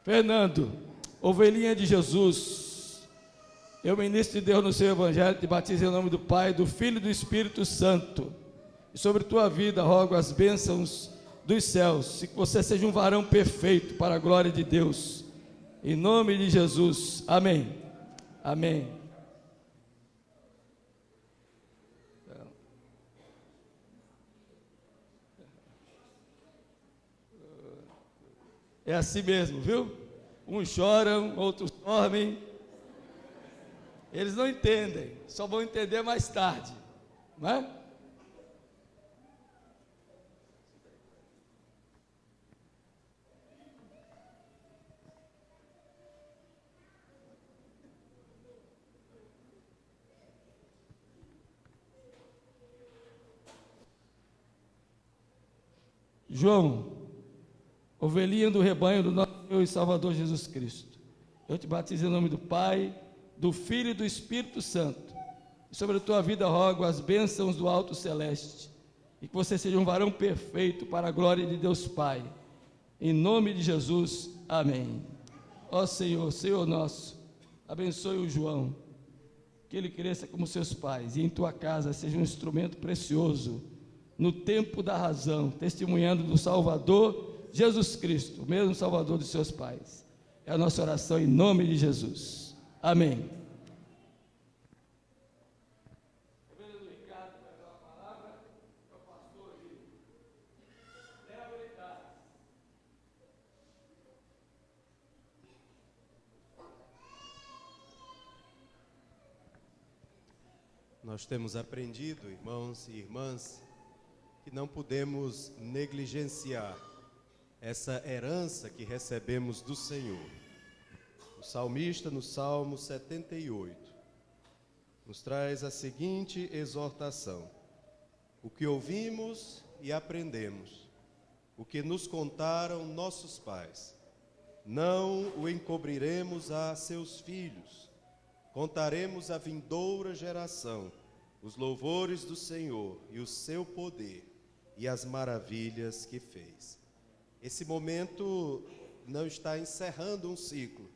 Fernando, ovelhinha de Jesus, eu, ministro de Deus no seu evangelho, te batizo em nome do Pai, do Filho e do Espírito Santo. E sobre tua vida rogo as bênçãos dos céus, e que você seja um varão perfeito para a glória de Deus. Em nome de Jesus. Amém. Amém. É assim mesmo, viu? Uns choram, outros dormem. Eles não entendem, só vão entender mais tarde, não é? João, ovelhinha do rebanho do nosso Senhor e Salvador Jesus Cristo, eu te batizo em nome do Pai, do Filho e do Espírito Santo, e sobre a tua vida rogo as bênçãos do alto celeste, e que você seja um varão perfeito para a glória de Deus Pai, em nome de Jesus, amém. Ó Senhor, Senhor nosso, abençoe o João, que ele cresça como seus pais, e em tua casa seja um instrumento precioso, no tempo da razão, testemunhando do Salvador Jesus Cristo, o mesmo Salvador dos seus pais. É a nossa oração em nome de Jesus. Amém. Nós temos aprendido, irmãos e irmãs, que não podemos negligenciar essa herança que recebemos do Senhor. O salmista, no Salmo 78, nos traz a seguinte exortação: o que ouvimos e aprendemos, o que nos contaram nossos pais, não o encobriremos a seus filhos, contaremos à vindoura geração os louvores do Senhor e o seu poder e as maravilhas que fez. Esse momento não está encerrando um ciclo,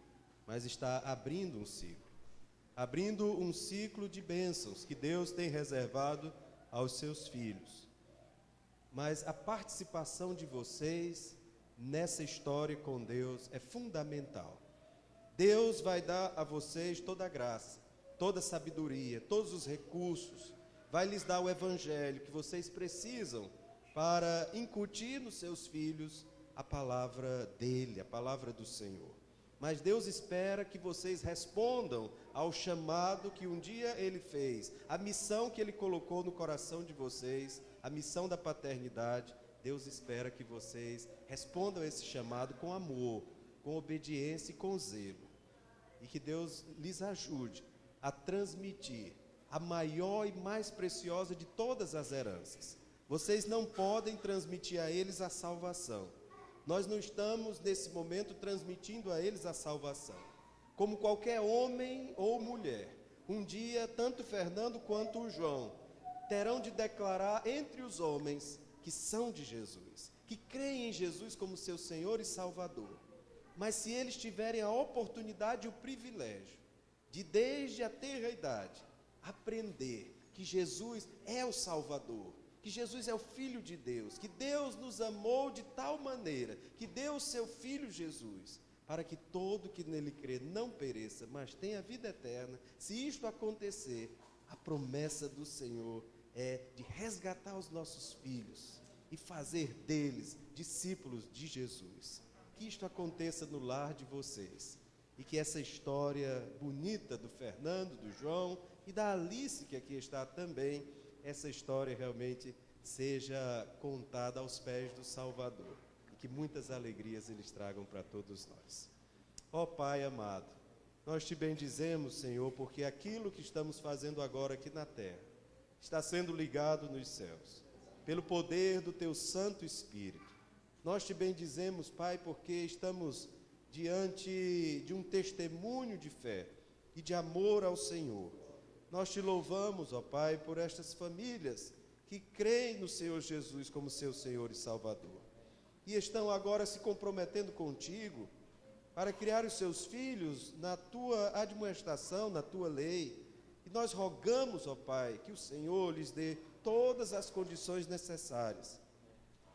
mas está abrindo um ciclo. Abrindo um ciclo de bênçãos que Deus tem reservado aos seus filhos. Mas a participação de vocês nessa história com Deus é fundamental. Deus vai dar a vocês toda a graça, toda a sabedoria, todos os recursos, vai lhes dar o evangelho que vocês precisam para incutir nos seus filhos a palavra dele, a palavra do Senhor. Mas Deus espera que vocês respondam ao chamado que um dia ele fez, a missão que ele colocou no coração de vocês, a missão da paternidade. Deus espera que vocês respondam a esse chamado com amor, com obediência e com zelo. E que Deus lhes ajude a transmitir a maior e mais preciosa de todas as heranças. Vocês não podem transmitir a eles a salvação. Nós não estamos, nesse momento, transmitindo a eles a salvação. Como qualquer homem ou mulher, um dia, tanto Fernando quanto o João terão de declarar entre os homens que são de Jesus, que creem em Jesus como seu Senhor e Salvador. Mas se eles tiverem a oportunidade e o privilégio de, desde a tenra idade, aprender que Jesus é o Salvador, que Jesus é o Filho de Deus, que Deus nos amou de tal maneira, que deu o seu Filho Jesus, para que todo que nele crê não pereça, mas tenha vida eterna. Se isto acontecer, a promessa do Senhor é de resgatar os nossos filhos e fazer deles discípulos de Jesus. Que isto aconteça no lar de vocês e que essa história bonita do Fernando, do João e da Alice, que aqui está também, essa história realmente seja contada aos pés do Salvador e que muitas alegrias eles tragam para todos nós. Ó Pai amado, nós te bendizemos, Senhor, porque aquilo que estamos fazendo agora aqui na terra está sendo ligado nos céus, pelo poder do teu Santo Espírito. Nós te bendizemos, Pai, porque estamos diante de um testemunho de fé e de amor ao Senhor. Nós te louvamos, ó Pai, por estas famílias que creem no Senhor Jesus como seu Senhor e Salvador. E estão agora se comprometendo contigo para criar os seus filhos na tua admoestação, na tua lei. E nós rogamos, ó Pai, que o Senhor lhes dê todas as condições necessárias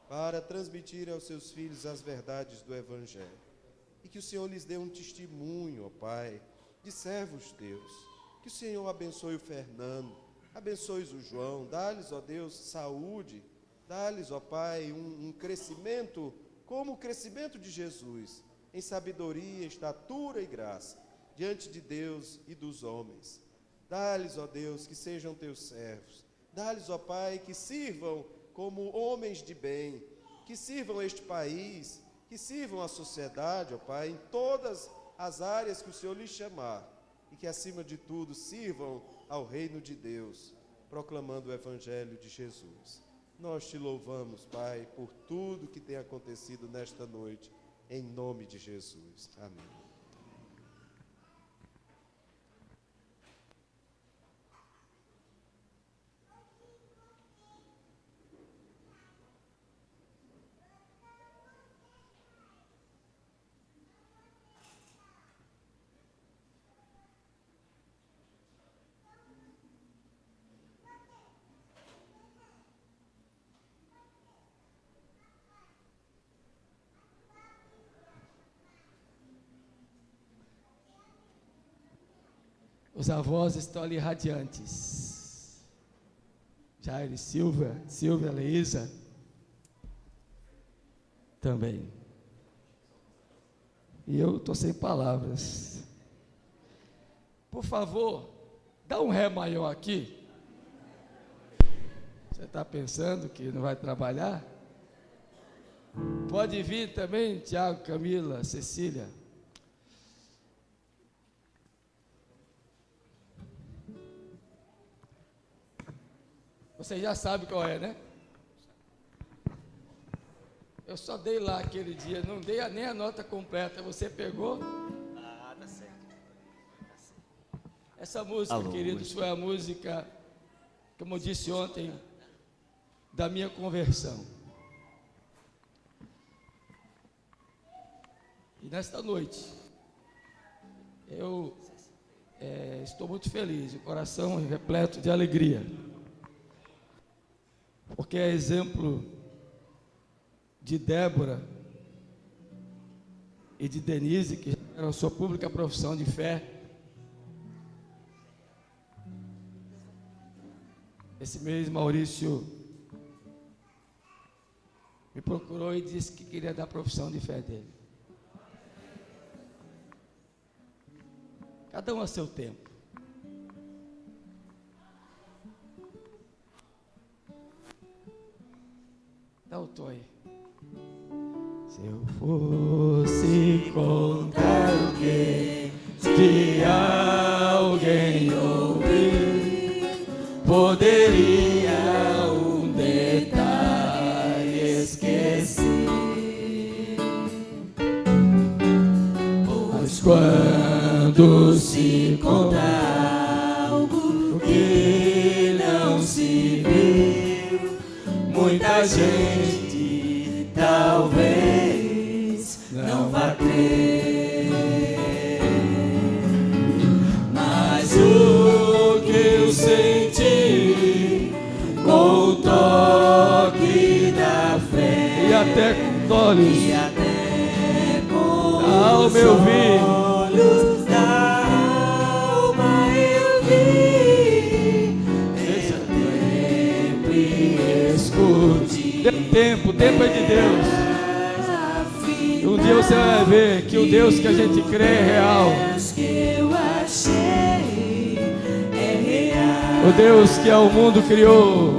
para transmitir aos seus filhos as verdades do Evangelho. E que o Senhor lhes dê um testemunho, ó Pai, de servos teus. Que o Senhor abençoe o Fernando, abençoe o João, dá-lhes, ó Deus, saúde, dá-lhes, ó Pai, um crescimento como o crescimento de Jesus, em sabedoria, estatura e graça, diante de Deus e dos homens. Dá-lhes, ó Deus, que sejam teus servos. Dá-lhes, ó Pai, que sirvam como homens de bem, que sirvam este país, que sirvam a sociedade, ó Pai, em todas as áreas que o Senhor lhes chamar, e que, acima de tudo, sirvam ao reino de Deus, proclamando o Evangelho de Jesus. Nós te louvamos, Pai, por tudo que tem acontecido nesta noite, em nome de Jesus. Amém. Os avós estão ali radiantes. Jair, Silvia, Leísa, também. E eu estou sem palavras. Por favor, dá um ré maior aqui. Você está pensando que não vai trabalhar? Pode vir também, Tiago, Camila, Cecília. Você já sabe qual é, né? Eu só dei lá aquele dia, não dei nem a nota completa. Você pegou? Ah, tá certo. Essa música, Alô, queridos, foi a música, como eu disse ontem, da minha conversão. E nesta noite, eu estou muito feliz, o coração repleto de alegria. Porque é exemplo de Débora e de Denise, que era a sua pública profissão de fé. Esse mês, Maurício me procurou e disse que queria dar a profissão de fé dele. Cada um a seu tempo. Dá o tom aí. Se eu fosse contar o que de alguém ouvir, poderia um detalhe esquecer. Pois quando se contar algo que não se viu, muita gente talvez não vá crer, mas o que eu senti com o toque da fé, e até com olhos, ao meu olhos da alma eu vi, deixa tempo e escute. O tempo é de Deus. E um dia você vai ver que o Deus que a gente crê é real. O Deus que ao mundo criou.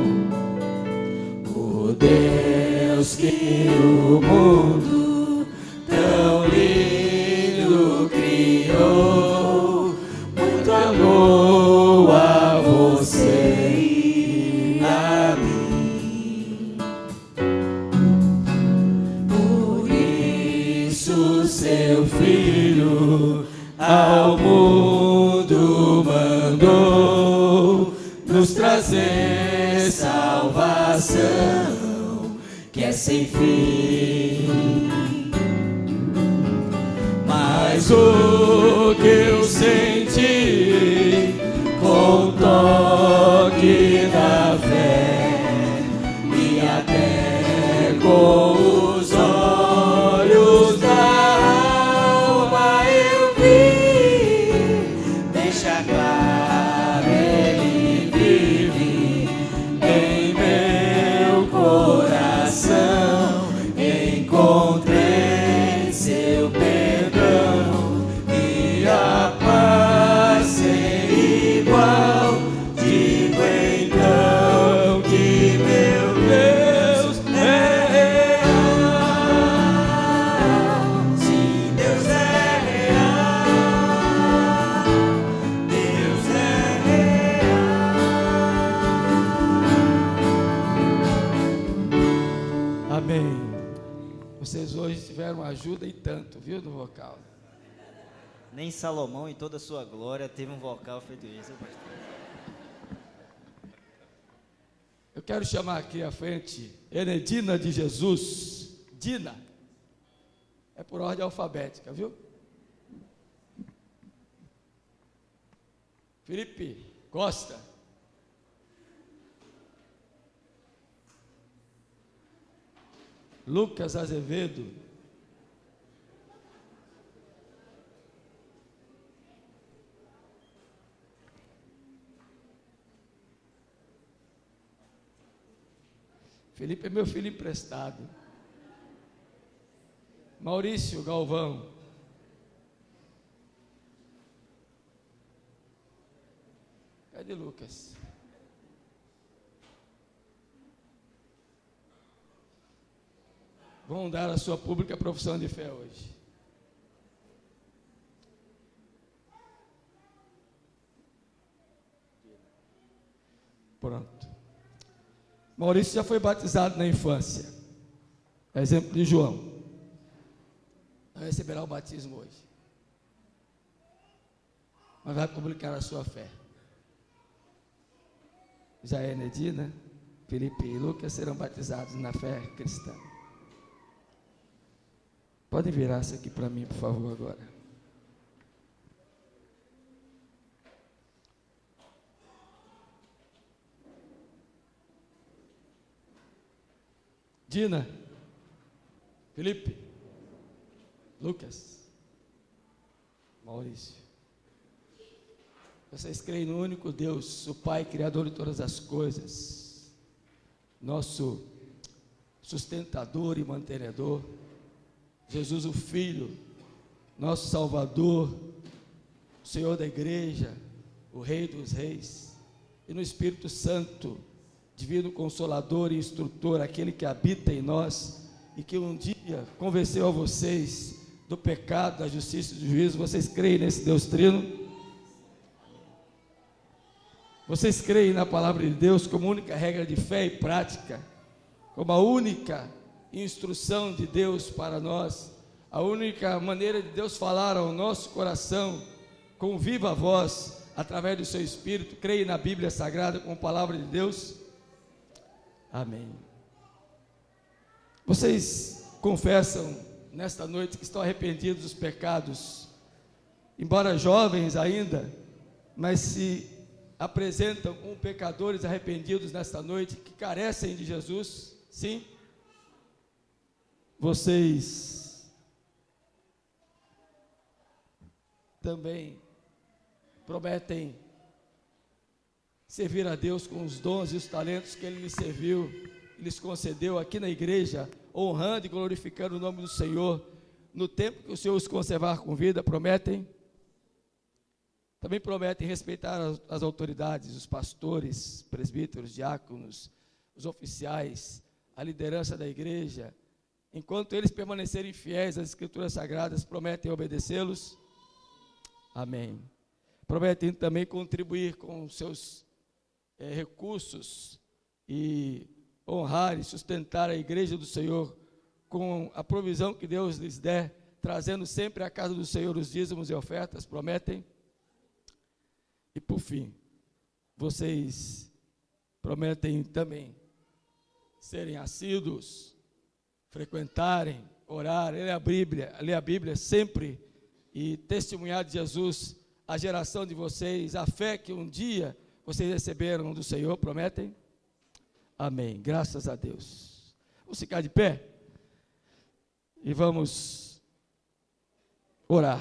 O Deus que o mundo tão lindo criou. Muito amor a você e a mim. Seu Filho ao mundo mandou nos trazer salvação que é sem fim. Mas Mas o que eu senti com o toque da fé e até com os olhos da alma eu vi, deixa claro, ele vive em meu coração, encontrei seu perdão e a paz sem igual. Digo então que meu Deus é real. Sim, Deus é real. Deus é real. Amém. Vocês hoje tiveram ajuda e tanto, viu, no vocal. Nem Salomão, em toda a sua glória, teve um vocal feito isso. Eu quero chamar aqui à frente Enedina de Jesus. Dina. É por ordem alfabética, viu? Felipe Costa. Lucas Azevedo. Felipe é meu filho emprestado. Maurício Galvão. Cadê Lucas? Vão dar a sua pública profissão de fé hoje. Pronto. Maurício já foi batizado na infância. Exemplo de João. Receberá o batismo hoje. Mas vai publicar a sua fé. Já é Nedina, Felipe e Lucas serão batizados na fé cristã. Podem virar-se aqui para mim, por favor, agora. Dina, Felipe, Lucas, Maurício. Vocês creem no único Deus, o Pai, Criador de todas as coisas, nosso sustentador e mantenedor, Jesus o Filho, nosso Salvador, o Senhor da Igreja, o Rei dos Reis, e no Espírito Santo, Divino Consolador e Instrutor, aquele que habita em nós e que um dia convenceu a vocês do pecado, da justiça e do juízo. Vocês creem nesse Deus Trino? Vocês creem na palavra de Deus como única regra de fé e prática, como a única instrução de Deus para nós, a única maneira de Deus falar ao nosso coração com viva voz, através do seu Espírito? Creem na Bíblia Sagrada como palavra de Deus? Amém. Vocês confessam nesta noite que estão arrependidos dos pecados, embora jovens ainda, mas se apresentam como pecadores arrependidos nesta noite, que carecem de Jesus? Sim? Vocês também prometem servir a Deus com os dons e os talentos que Ele lhes serviu, lhes concedeu aqui na igreja, honrando e glorificando o nome do Senhor, no tempo que o Senhor os conservar com vida? Prometem? Também prometem respeitar as autoridades, os pastores, presbíteros, diáconos, os oficiais, a liderança da igreja, enquanto eles permanecerem fiéis às Escrituras Sagradas? Prometem obedecê-los? Amém. Prometem também contribuir com seus recursos e honrar e sustentar a igreja do Senhor com a provisão que Deus lhes der, trazendo sempre à casa do Senhor os dízimos e ofertas? Prometem? E por fim, vocês prometem também serem assíduos, frequentarem, orar, ler a Bíblia sempre e testemunhar de Jesus a geração de vocês, a fé que um dia vocês receberam do Senhor, prometem? Amém, graças a Deus. Vamos ficar de pé e vamos orar.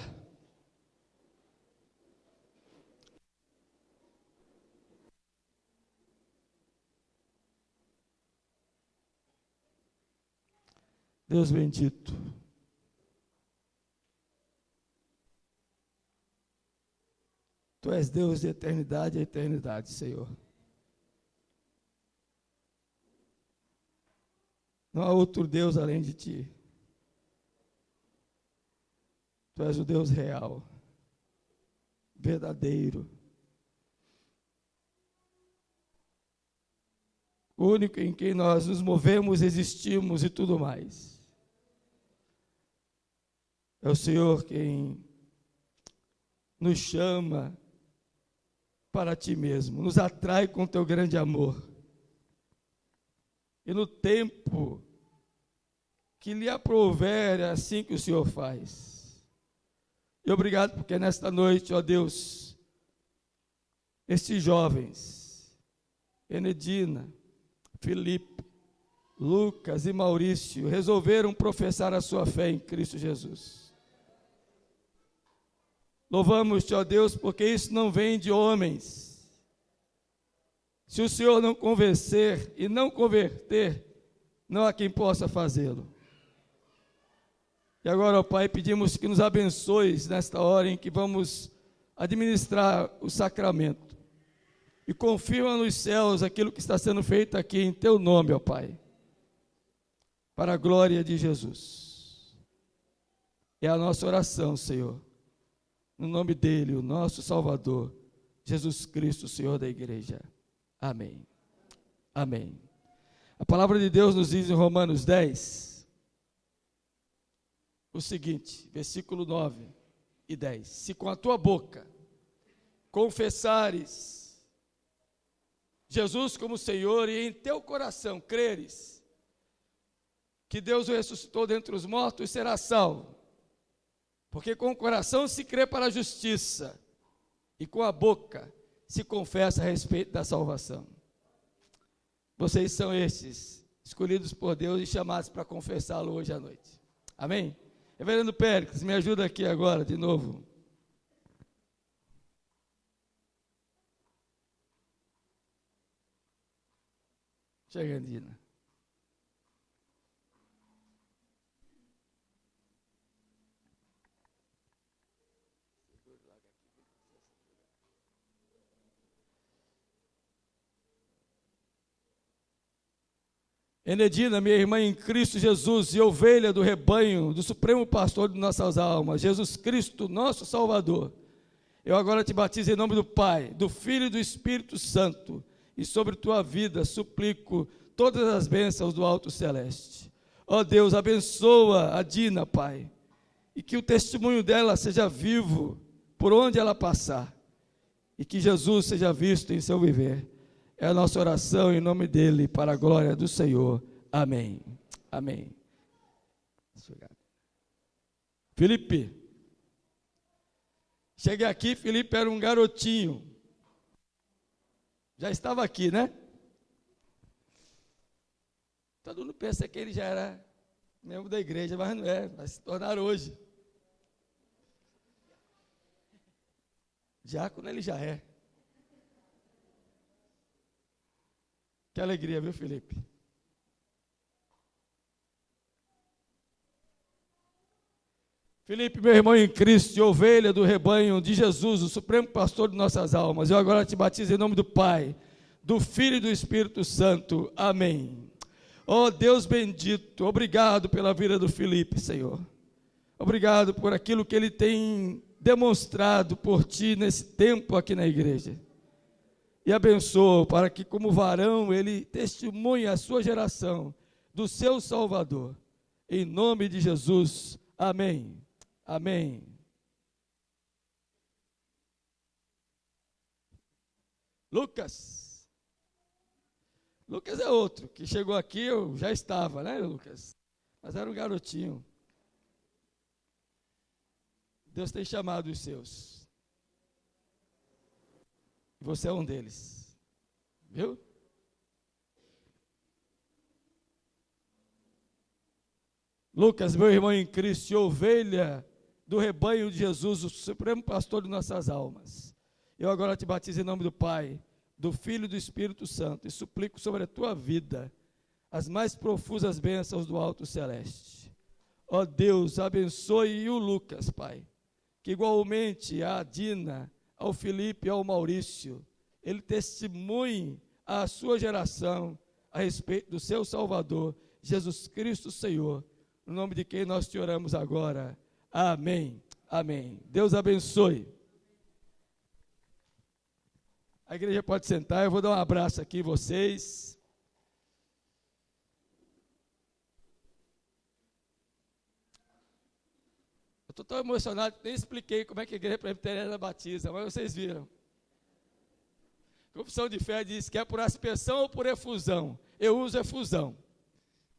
Deus bendito, Tu és Deus de eternidade a eternidade, Senhor. Não há outro Deus além de Ti. Tu és o Deus real, verdadeiro, o único em quem nós nos movemos, existimos e tudo mais. É o Senhor quem nos chama para Ti mesmo, nos atrai com Teu grande amor. E no tempo que lhe aprouver, é assim que o Senhor faz. E obrigado porque nesta noite, ó Deus, estes jovens, Enedina, Felipe, Lucas e Maurício, resolveram professar a sua fé em Cristo Jesus. Louvamos-te, ó Deus, porque isso não vem de homens. Se o Senhor não convencer e não converter, não há quem possa fazê-lo. E agora, ó Pai, pedimos que nos abençoes nesta hora em que vamos administrar o sacramento. E confirma nos céus aquilo que está sendo feito aqui em Teu nome, ó Pai. Para a glória de Jesus. É a nossa oração, Senhor. No nome dEle, o nosso Salvador, Jesus Cristo, Senhor da igreja. Amém. Amém. A palavra de Deus nos diz em Romanos 10, o seguinte, versículo 9 e 10. Se com a tua boca confessares Jesus como Senhor e em teu coração creres que Deus o ressuscitou dentre os mortos, serás salvo. Porque com o coração se crê para a justiça e com a boca se confessa a respeito da salvação. Vocês são estes, escolhidos por Deus e chamados para confessá-lo hoje à noite. Amém? Reverendo Péricles, me ajuda aqui agora de novo. Chega, Andina. Enedina, minha irmã em Cristo Jesus e ovelha do rebanho, do supremo pastor de nossas almas, Jesus Cristo, nosso Salvador. Eu agora te batizo em nome do Pai, do Filho e do Espírito Santo, e sobre tua vida suplico todas as bênçãos do alto celeste. Ó Deus, abençoa a Dina, Pai, e que o testemunho dela seja vivo por onde ela passar, e que Jesus seja visto em seu viver. É a nossa oração em nome dEle, para a glória do Senhor. Amém. Amém. Felipe. Cheguei aqui, Felipe era um garotinho. Já estava aqui, né? Todo mundo pensa que ele já era membro da igreja, mas não é, vai se tornar hoje. Diácono ele já é. Que alegria, viu, Felipe? Felipe, meu irmão em Cristo, ovelha do rebanho de Jesus, o supremo pastor de nossas almas, eu agora te batizo em nome do Pai, do Filho e do Espírito Santo. Amém. Oh Deus bendito, obrigado pela vida do Felipe, Senhor. Obrigado por aquilo que ele tem demonstrado por ti nesse tempo aqui na igreja. E abençoa para que, como varão, ele testemunhe a sua geração do seu Salvador. Em nome de Jesus. Amém. Amém. Lucas. Lucas é outro, que chegou aqui, eu já estava, né, Lucas? Mas era um garotinho. Deus tem chamado os seus. Você é um deles. Viu? Lucas, meu irmão em Cristo, ovelha do rebanho de Jesus, o supremo pastor de nossas almas. Eu agora te batizo em nome do Pai, do Filho e do Espírito Santo, e suplico sobre a tua vida as mais profusas bênçãos do alto celeste. Ó Deus, abençoe o Lucas, Pai, que igualmente a Dina, ao Felipe e ao Maurício, ele testemunhe à sua geração a respeito do seu Salvador, Jesus Cristo Senhor, no nome de quem nós te oramos agora. Amém. Amém. Deus abençoe. A igreja pode sentar, eu vou dar um abraço aqui em vocês. Eu estou tão emocionado que nem expliquei como é que a igreja presbiteriana batiza, mas vocês viram. Confissão de fé diz que é por aspersão ou por efusão. Eu uso efusão.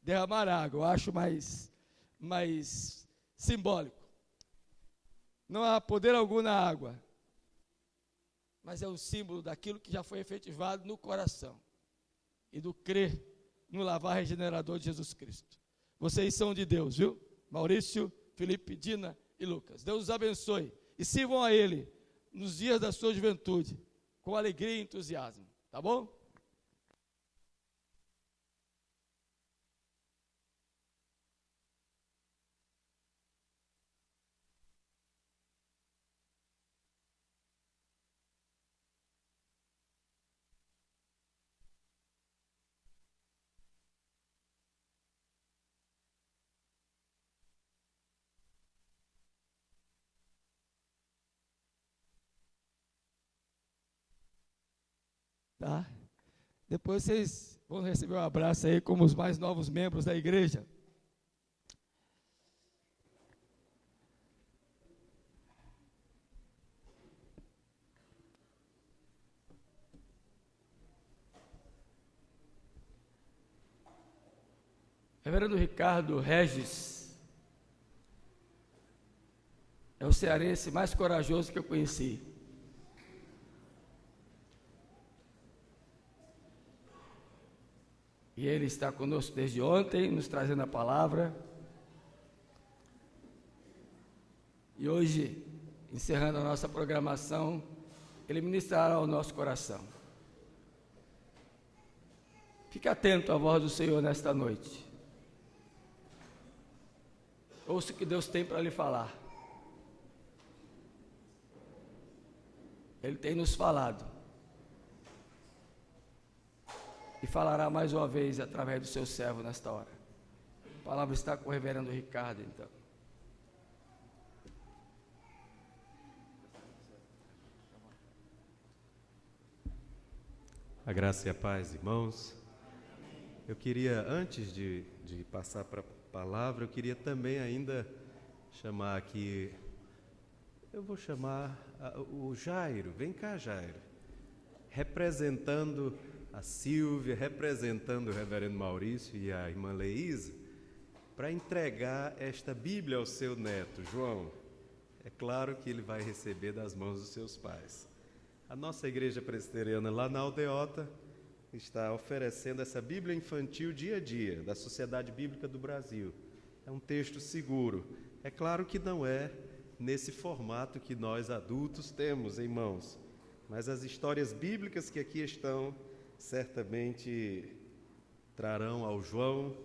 Derramar água, eu acho mais simbólico. Não há poder algum na água, mas é um símbolo daquilo que já foi efetivado no coração e do crer no lavar regenerador de Jesus Cristo. Vocês são de Deus, viu? Maurício, Felipe, Dina e Lucas. Deus os abençoe e sirvam a Ele nos dias da sua juventude, com alegria e entusiasmo, tá bom? Tá? Depois vocês vão receber um abraço aí como os mais novos membros da igreja. Reverendo Ricardo Regis é o cearense mais corajoso que eu conheci. E ele está conosco desde ontem, nos trazendo a palavra. E hoje, encerrando a nossa programação, ele ministrará ao nosso coração. Fique atento à voz do Senhor nesta noite. Ouça o que Deus tem para lhe falar. Ele tem nos falado. E falará mais uma vez através do seu servo nesta hora. A palavra está com o reverendo Ricardo, então. A graça e a paz, irmãos. Eu queria, antes de passar para a palavra, eu queria também ainda chamar aqui, eu vou chamar o Jairo. Vem cá, Jairo. Representando a Silvia, representando o reverendo Maurício e a irmã Leísa, para entregar esta Bíblia ao seu neto, João. É claro que ele vai receber das mãos dos seus pais. A nossa igreja presbiteriana lá na Aldeota está oferecendo essa Bíblia infantil dia a dia, da Sociedade Bíblica do Brasil. É um texto seguro. É claro que não é nesse formato que nós adultos temos em mãos, mas as histórias bíblicas que aqui estão certamente trarão ao João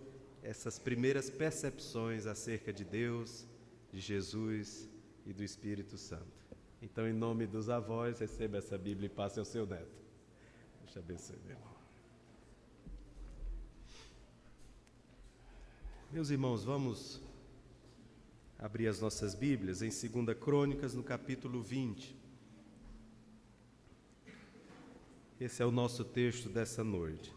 essas primeiras percepções acerca de Deus, de Jesus e do Espírito Santo. Então, em nome dos avós, receba essa Bíblia e passe ao seu neto. Deus te abençoe, meu irmão. Meus irmãos, vamos abrir as nossas Bíblias em 2 Crônicas, no capítulo 20. Esse é o nosso texto dessa noite.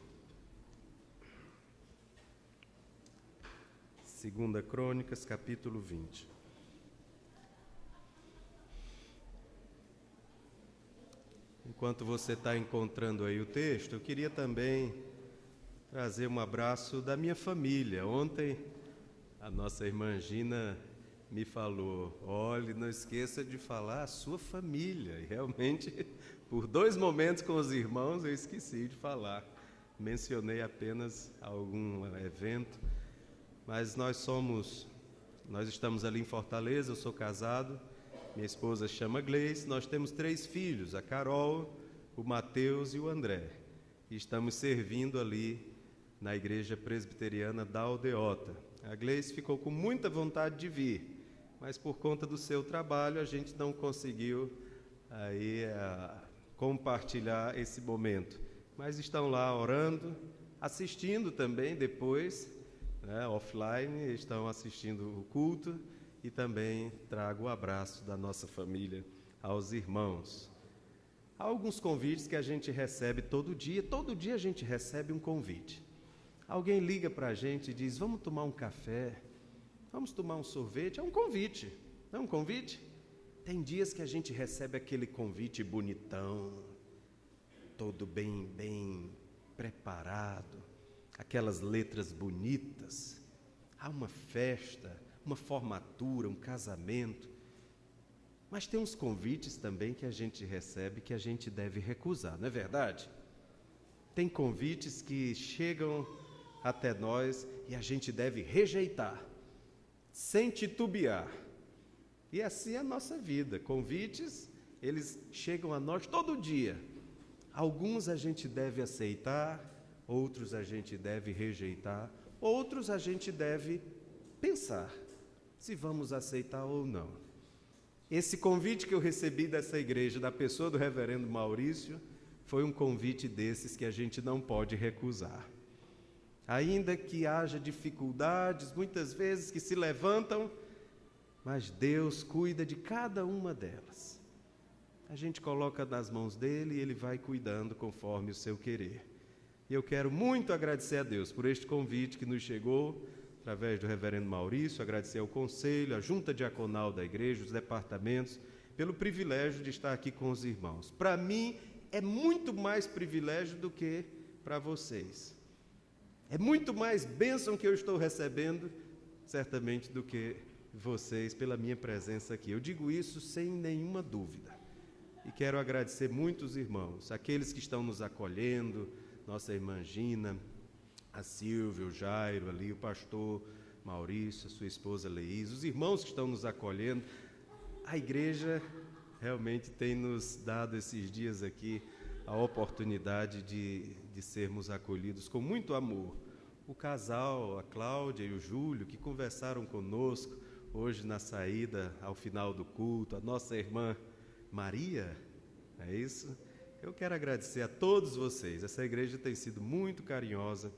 2 Crônicas, capítulo 20. Enquanto você está encontrando aí o texto, eu queria também trazer um abraço da minha família. Ontem, a nossa irmã Gina me falou: olhe, não esqueça de falar a sua família. E realmente, por 2 momentos com os irmãos, eu esqueci de falar. Mencionei apenas algum evento, mas nós estamos ali em Fortaleza, eu sou casado, minha esposa chama Gleice, nós temos 3 filhos, a Carol, o Mateus e o André. E estamos servindo ali na igreja presbiteriana da Aldeota. A Gleice ficou com muita vontade de vir, mas por conta do seu trabalho a gente não conseguiu aí compartilhar esse momento. Mas estão lá orando, assistindo também depois, né, offline, estão assistindo o culto, e também trago o abraço da nossa família aos irmãos. Há alguns convites que a gente recebe todo dia a gente recebe um convite. Alguém liga para a gente e diz: vamos tomar um café, vamos tomar um sorvete. É um convite, não é um convite? Tem dias que a gente recebe aquele convite bonitão, todo bem preparado, aquelas letras bonitas. Há uma festa, uma formatura, um casamento. Mas tem uns convites também que a gente recebe que a gente deve recusar, não é verdade? Tem convites que chegam até nós e a gente deve rejeitar, sem titubear. E assim é a nossa vida. Convites, eles chegam a nós todo dia. Alguns a gente deve aceitar, outros a gente deve rejeitar, outros a gente deve pensar se vamos aceitar ou não. Esse convite que eu recebi dessa igreja, da pessoa do reverendo Maurício, foi um convite desses que a gente não pode recusar. Ainda que haja dificuldades, muitas vezes que se levantam, mas Deus cuida de cada uma delas. A gente coloca nas mãos dele e ele vai cuidando conforme o seu querer. E eu quero muito agradecer a Deus por este convite que nos chegou através do reverendo Maurício, agradecer ao conselho, à junta diaconal da igreja, os departamentos, pelo privilégio de estar aqui com os irmãos. Para mim, é muito mais privilégio do que para vocês. É muito mais bênção que eu estou recebendo, certamente, do que vocês pela minha presença aqui. Eu digo isso sem nenhuma dúvida. E quero agradecer muito os irmãos, aqueles que estão nos acolhendo, nossa irmã Gina, a Silvia, o Jairo ali, o pastor Maurício, a sua esposa Leís, os irmãos que estão nos acolhendo. A igreja realmente tem nos dado esses dias aqui a oportunidade de sermos acolhidos com muito amor. O casal, a Cláudia e o Júlio, que conversaram conosco hoje na saída ao final do culto, a nossa irmã Maria, é isso? Eu quero agradecer a todos vocês. Essa igreja tem sido muito carinhosa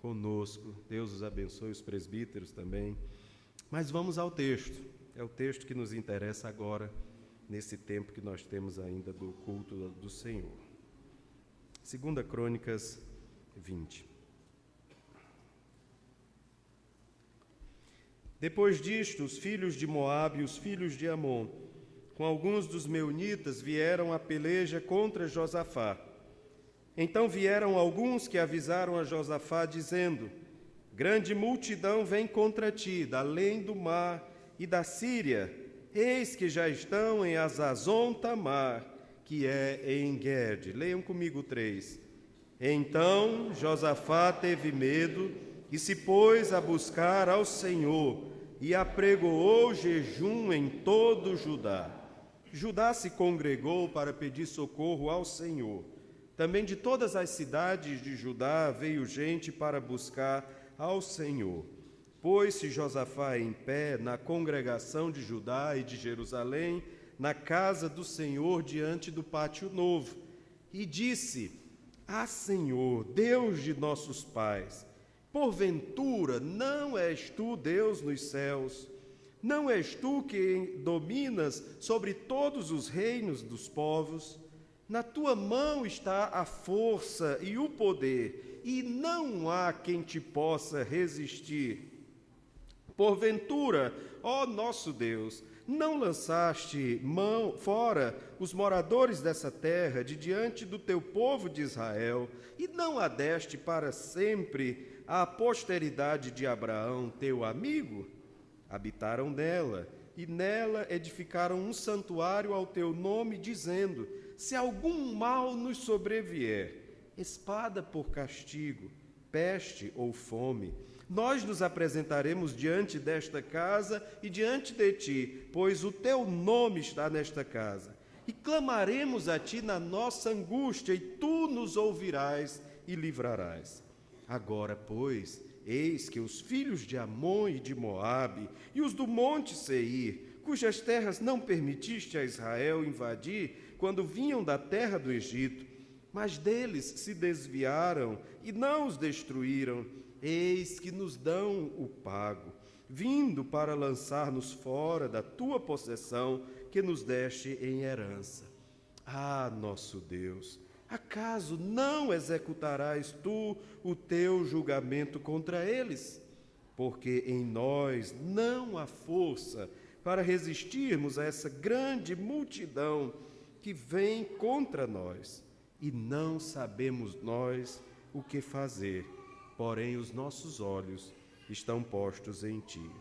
conosco. Deus os abençoe, os presbíteros também. Mas vamos ao texto. É o texto que nos interessa agora, nesse tempo que nós temos ainda do culto do Senhor. 2 Crônicas 20. Depois disto, os filhos de Moabe e os filhos de Amon, com alguns dos meunitas, vieram à peleja contra Josafá. Então vieram alguns que avisaram a Josafá, dizendo: grande multidão vem contra ti, da além do mar e da Síria. Eis que já estão em Azazon Tamar, que é em Gede. Leiam comigo 3. Então Josafá teve medo e se pôs a buscar ao Senhor e apregoou jejum em todo Judá. Judá se congregou para pedir socorro ao Senhor. Também de todas as cidades de Judá veio gente para buscar ao Senhor. Pôs-se Josafá em pé na congregação de Judá e de Jerusalém, na casa do Senhor, diante do pátio novo, e disse: Ah, Senhor, Deus de nossos pais, porventura não és tu Deus nos céus? Não és tu que dominas sobre todos os reinos dos povos? Na tua mão está a força e o poder, e não há quem te possa resistir. Porventura, ó nosso Deus, não lançaste mão fora os moradores dessa terra de diante do teu povo de Israel, e não a deste para sempre à posteridade de Abraão, teu amigo? Habitaram nela, e nela edificaram um santuário ao teu nome, dizendo: se algum mal nos sobrevier, espada por castigo, peste ou fome, nós nos apresentaremos diante desta casa e diante de ti, pois o teu nome está nesta casa. E clamaremos a ti na nossa angústia, e tu nos ouvirás e livrarás. Agora, pois, eis que os filhos de Amon e de Moabe, e os do monte Seir, cujas terras não permitiste a Israel invadir, quando vinham da terra do Egito, mas deles se desviaram e não os destruíram, eis que nos dão o pago, vindo para lançar-nos fora da tua possessão, que nos deste em herança. Ah, nosso Deus, acaso não executarás tu o teu julgamento contra eles? Porque em nós não há força para resistirmos a essa grande multidão que vem contra nós, e não sabemos nós o que fazer, porém os nossos olhos estão postos em ti.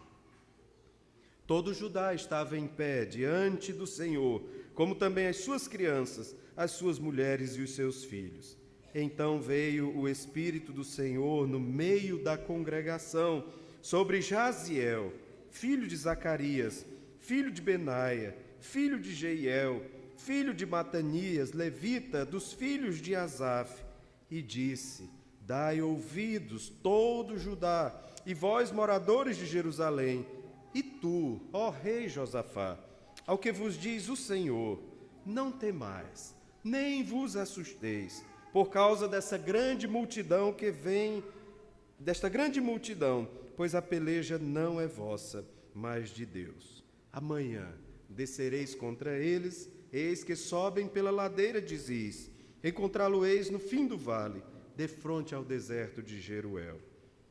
Todo Judá estava em pé diante do Senhor, como também as suas crianças, as suas mulheres e os seus filhos. Então veio o Espírito do Senhor no meio da congregação sobre Jaziel, filho de Zacarias, filho de Benaia, filho de Jeiel, filho de Matanias, levita, dos filhos de Asaf, e disse: dai ouvidos, todo Judá, e vós, moradores de Jerusalém, e tu, ó rei Josafá, ao que vos diz o Senhor, não temais, nem vos assusteis, por causa dessa grande multidão que vem, desta grande multidão, pois a peleja não é vossa, mas de Deus. Amanhã descereis contra eles, eis que sobem pela ladeira de Ziz, encontrá-lo-eis no fim do vale, defronte ao deserto de Jeruel.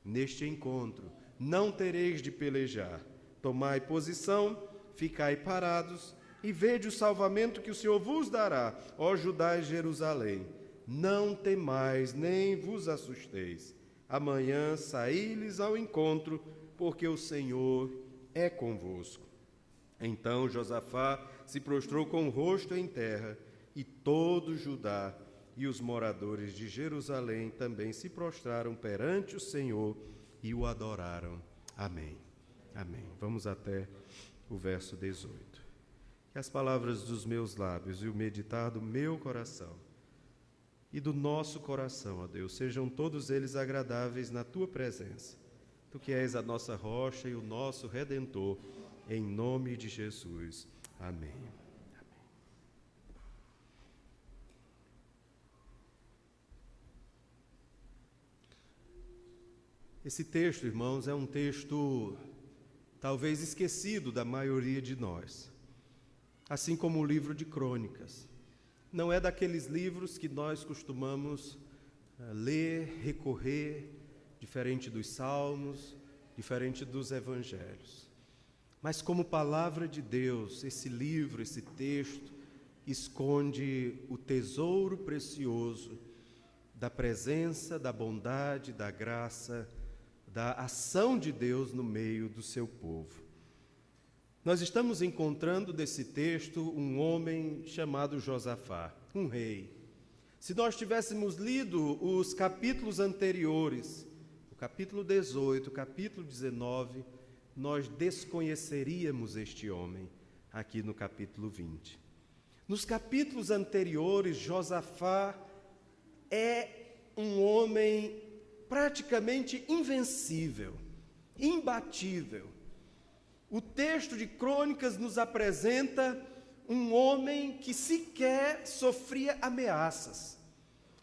Neste encontro não tereis de pelejar. Tomai posição, ficai parados, e vede o salvamento que o Senhor vos dará, ó Judá e Jerusalém. Não temais, nem vos assusteis. Amanhã saí-lhes ao encontro, porque o Senhor é convosco. Então Josafá se prostrou com o rosto em terra, e todo Judá e os moradores de Jerusalém também se prostraram perante o Senhor e o adoraram. Amém. Amém. Vamos até o verso 18. Que as palavras dos meus lábios e o meditar do meu coração e do nosso coração, ó Deus, sejam todos eles agradáveis na tua presença. Tu que és a nossa rocha e o nosso Redentor, em nome de Jesus. Amém. Esse texto, irmãos, é um texto talvez esquecido da maioria de nós, assim como o livro de Crônicas. Não é daqueles livros que nós costumamos ler, recorrer, diferente dos Salmos, diferente dos Evangelhos. Mas como palavra de Deus, esse livro, esse texto, esconde o tesouro precioso da presença, da bondade, da graça, da ação de Deus no meio do seu povo. Nós estamos encontrando desse texto um homem chamado Josafá, um rei. Se nós tivéssemos lido os capítulos anteriores, o capítulo 18, o capítulo 19, nós desconheceríamos este homem aqui no capítulo 20. Nos capítulos anteriores, Josafá é um homem praticamente invencível, imbatível. O texto de Crônicas nos apresenta um homem que sequer sofria ameaças.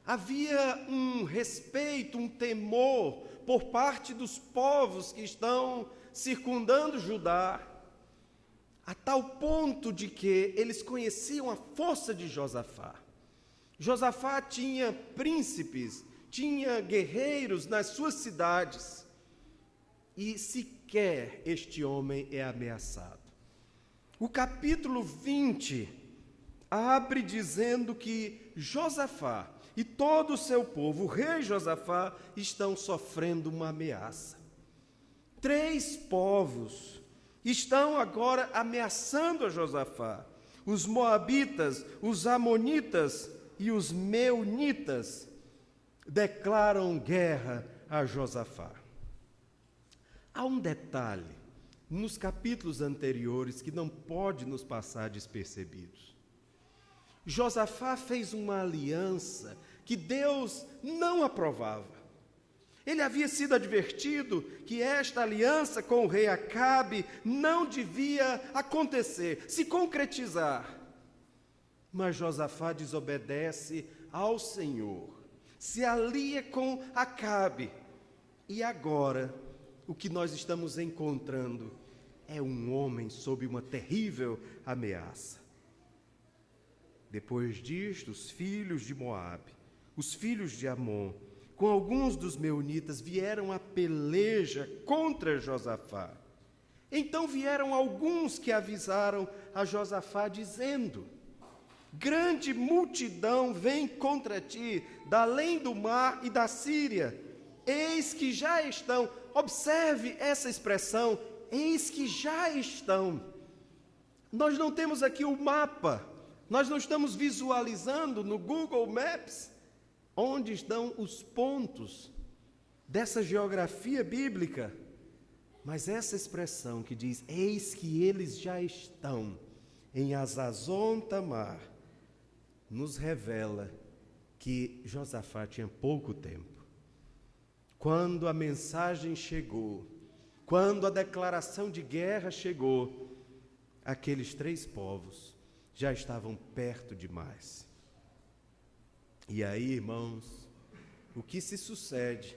Havia um respeito, um temor por parte dos povos que estão circundando Judá, a tal ponto de que eles conheciam a força de Josafá. Josafá tinha príncipes, tinha guerreiros nas suas cidades, e sequer este homem é ameaçado. O capítulo 20 abre dizendo que Josafá e todo o seu povo, o rei Josafá, estão sofrendo uma ameaça. 3 povos estão agora ameaçando a Josafá. Os moabitas, os amonitas e os meunitas declaram guerra a Josafá. Há um detalhe nos capítulos anteriores que não pode nos passar despercebidos. Josafá fez uma aliança que Deus não aprovava. Ele havia sido advertido que esta aliança com o rei Acabe não devia acontecer, se concretizar. Mas Josafá desobedece ao Senhor, se alia com Acabe. E agora, o que nós estamos encontrando é um homem sob uma terrível ameaça. Depois disto, os filhos de Moabe, os filhos de Amon, com alguns dos meunitas, vieram a peleja contra Josafá. Então vieram alguns que avisaram a Josafá, dizendo: grande multidão vem contra ti, da além do mar e da Síria. Eis que já estão, observe essa expressão, eis que já estão. Nós não temos aqui o mapa, nós não estamos visualizando no Google Maps onde estão os pontos dessa geografia bíblica. Mas essa expressão que diz, eis que eles já estão em Hazazon Tamar, nos revela que Josafá tinha pouco tempo. Quando a mensagem chegou, quando a declaração de guerra chegou, aqueles 3 povos já estavam perto demais. E aí, irmãos, o que se sucede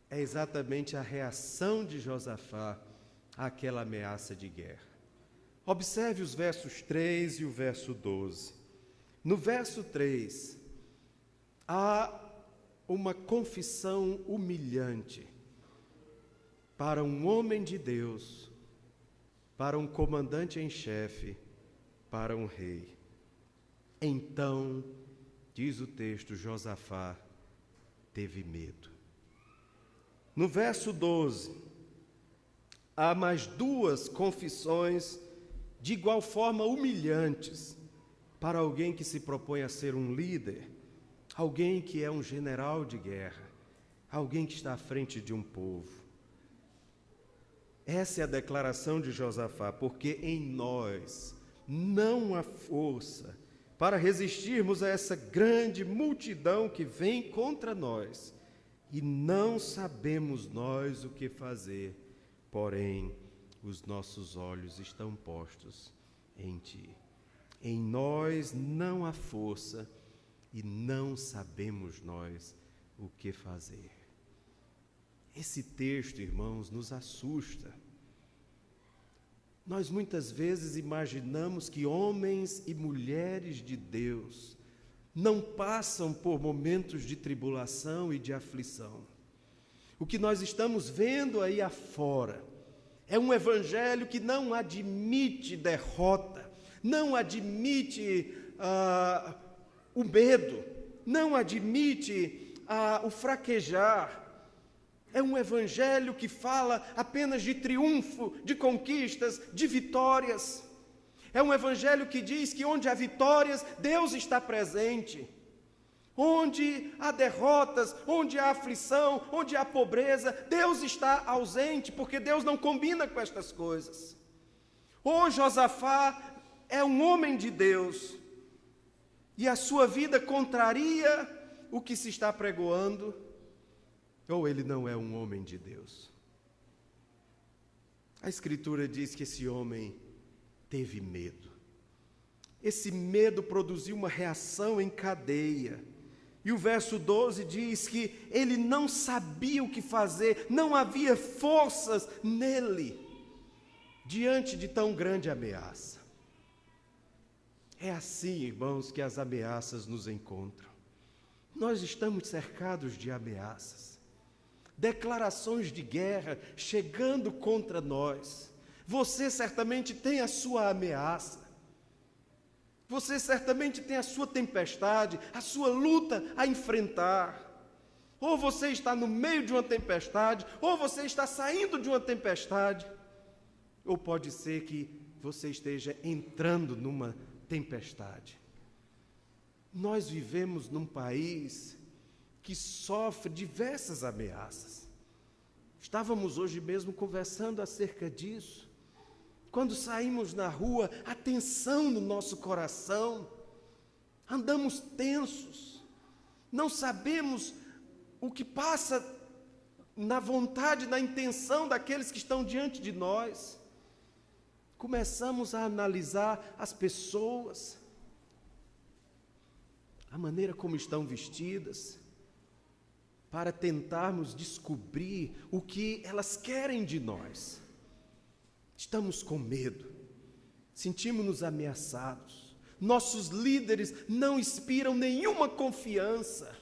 é exatamente a reação de Josafá àquela ameaça de guerra. Observe os versos 3 e o verso 12. No verso 3, há uma confissão humilhante para um homem de Deus, para um comandante em chefe, para um rei. Então, diz o texto, Josafá teve medo. No verso 12, há mais 2 confissões de igual forma humilhantes para alguém que se propõe a ser um líder, alguém que é um general de guerra, alguém que está à frente de um povo. Essa é a declaração de Josafá, porque em nós não há força para resistirmos a essa grande multidão que vem contra nós, e não sabemos nós o que fazer, porém os nossos olhos estão postos em Ti. Em nós não há força e não sabemos nós o que fazer. Esse texto, irmãos, nos assusta. Nós muitas vezes imaginamos que homens e mulheres de Deus não passam por momentos de tribulação e de aflição. O que nós estamos vendo aí afora é um evangelho que não admite derrota, não admite o medo, não admite o fraquejar. É um evangelho que fala apenas de triunfo, de conquistas, de vitórias. É um evangelho que diz que onde há vitórias, Deus está presente. Onde há derrotas, onde há aflição, onde há pobreza, Deus está ausente, porque Deus não combina com estas coisas. Ou Josafá é um homem de Deus, e a sua vida contraria o que se está pregoando, ou ele não é um homem de Deus. A Escritura diz que esse homem teve medo. Esse medo produziu uma reação em cadeia. E o verso 12 diz que ele não sabia o que fazer, não havia forças nele diante de tão grande ameaça. É assim, irmãos, que as ameaças nos encontram. Nós estamos cercados de ameaças. Declarações de guerra chegando contra nós. Você certamente tem a sua ameaça. Você certamente tem a sua tempestade, a sua luta a enfrentar. Ou você está no meio de uma tempestade, ou você está saindo de uma tempestade. ou pode ser que você esteja entrando numa tempestade. Nós vivemos num país que sofre diversas ameaças. Estávamos hoje mesmo conversando acerca disso. Quando saímos na rua, a tensão no nosso coração, andamos tensos, não sabemos o que passa na vontade, na intenção daqueles que estão diante de nós. Começamos a analisar as pessoas, a maneira como estão vestidas, para tentarmos descobrir o que elas querem de nós. Estamos com medo, sentimos-nos ameaçados, nossos líderes não inspiram nenhuma confiança.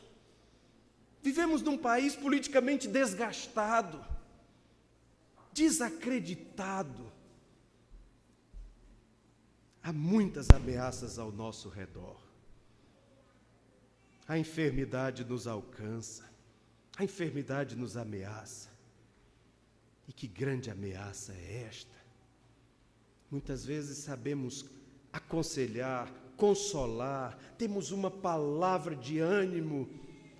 Vivemos num país politicamente desgastado, desacreditado. Há muitas ameaças ao nosso redor. A enfermidade nos alcança, a enfermidade nos ameaça. E que grande ameaça é esta? Muitas vezes sabemos aconselhar, consolar, temos uma palavra de ânimo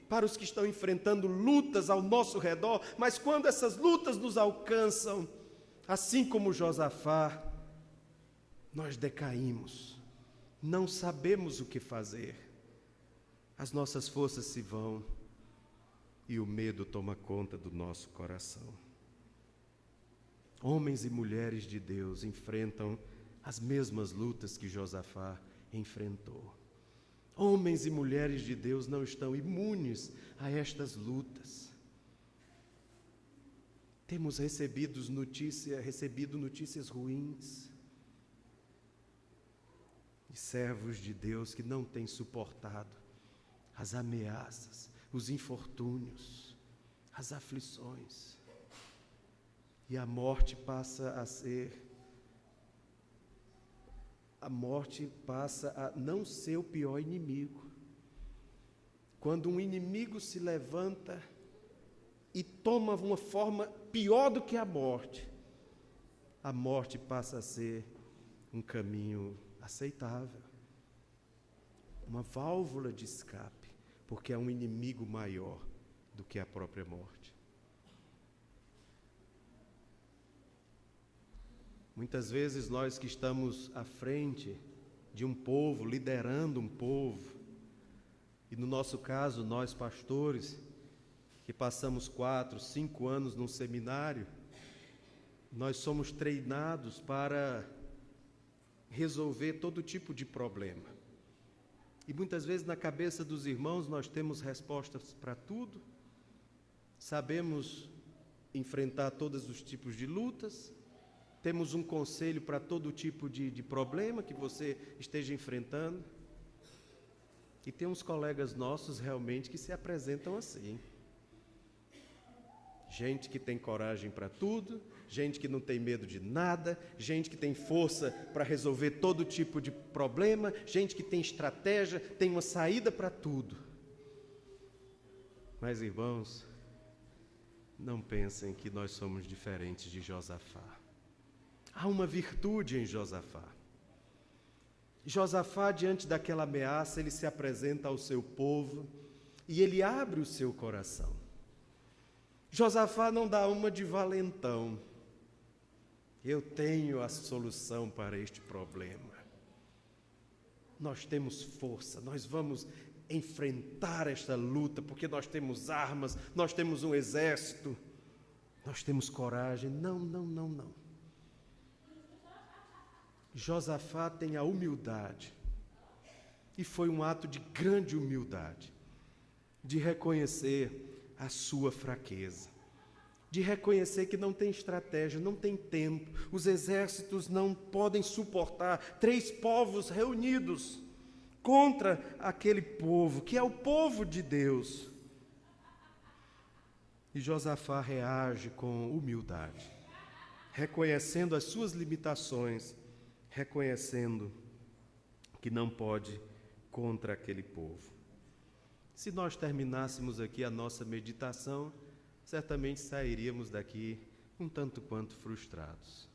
para os que estão enfrentando lutas ao nosso redor, mas quando essas lutas nos alcançam, assim como Josafá, nós decaímos, não sabemos o que fazer, as nossas forças se vão e o medo toma conta do nosso coração. Homens e mulheres de Deus enfrentam as mesmas lutas que Josafá enfrentou. Homens e mulheres de Deus não estão imunes a estas lutas. Temos recebido notícias ruins de servos de Deus que não têm suportado as ameaças, os infortúnios, as aflições. E a morte passa a não ser o pior inimigo. Quando um inimigo se levanta e toma uma forma pior do que a morte passa a ser um caminho aceitável, uma válvula de escape, porque é um inimigo maior do que a própria morte. Muitas vezes nós que estamos à frente de um povo, liderando um povo, e no nosso caso, nós pastores, que passamos 4, 5 anos num seminário, nós somos treinados para resolver todo tipo de problema. E muitas vezes na cabeça dos irmãos nós temos respostas para tudo, sabemos enfrentar todos os tipos de lutas, temos um conselho para todo tipo de problema que você esteja enfrentando. E tem uns colegas nossos realmente que se apresentam assim. Gente que tem coragem para tudo, gente que não tem medo de nada, gente que tem força para resolver todo tipo de problema, gente que tem estratégia, tem uma saída para tudo. Mas, irmãos, não pensem que nós somos diferentes de Josafá. Há uma virtude em Josafá. Josafá, diante daquela ameaça, ele se apresenta ao seu povo e ele abre o seu coração. Josafá não dá uma de valentão. Eu tenho a solução para este problema. Nós temos força, nós vamos enfrentar esta luta, porque nós temos armas, nós temos um exército, nós temos coragem. Não. Josafá tem a humildade, e foi um ato de grande humildade, de reconhecer a sua fraqueza, de reconhecer que não tem estratégia, não tem tempo, os exércitos não podem suportar 3 povos reunidos contra aquele povo, que é o povo de Deus. E Josafá reage com humildade, reconhecendo as suas limitações, reconhecendo que não pode contra aquele povo. Se nós terminássemos aqui a nossa meditação, certamente sairíamos daqui um tanto quanto frustrados.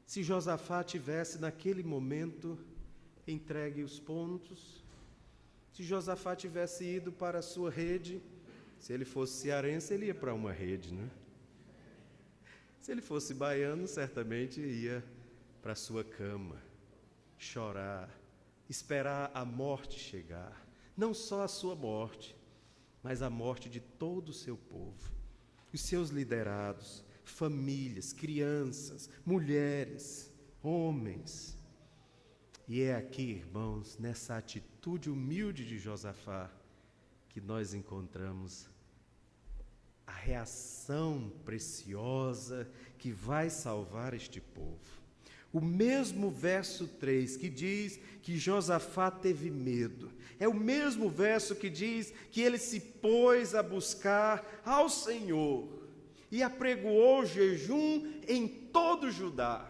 se Josafá tivesse naquele momento entregue os pontos, se Josafá tivesse ido para a sua rede, se ele fosse cearense, ele ia para uma rede, né? Se ele fosse baiano, certamente ia para a sua cama, chorar, esperar a morte chegar. Não só a sua morte, mas a morte de todo o seu povo, os seus liderados, famílias, crianças, mulheres, homens. E é aqui, irmãos, nessa atitude humilde de Josafá, que nós encontramos a reação preciosa que vai salvar este povo. O mesmo verso 3 que diz que Josafá teve medo, é o mesmo verso que diz que ele se pôs a buscar ao Senhor e apregoou jejum em todo Judá.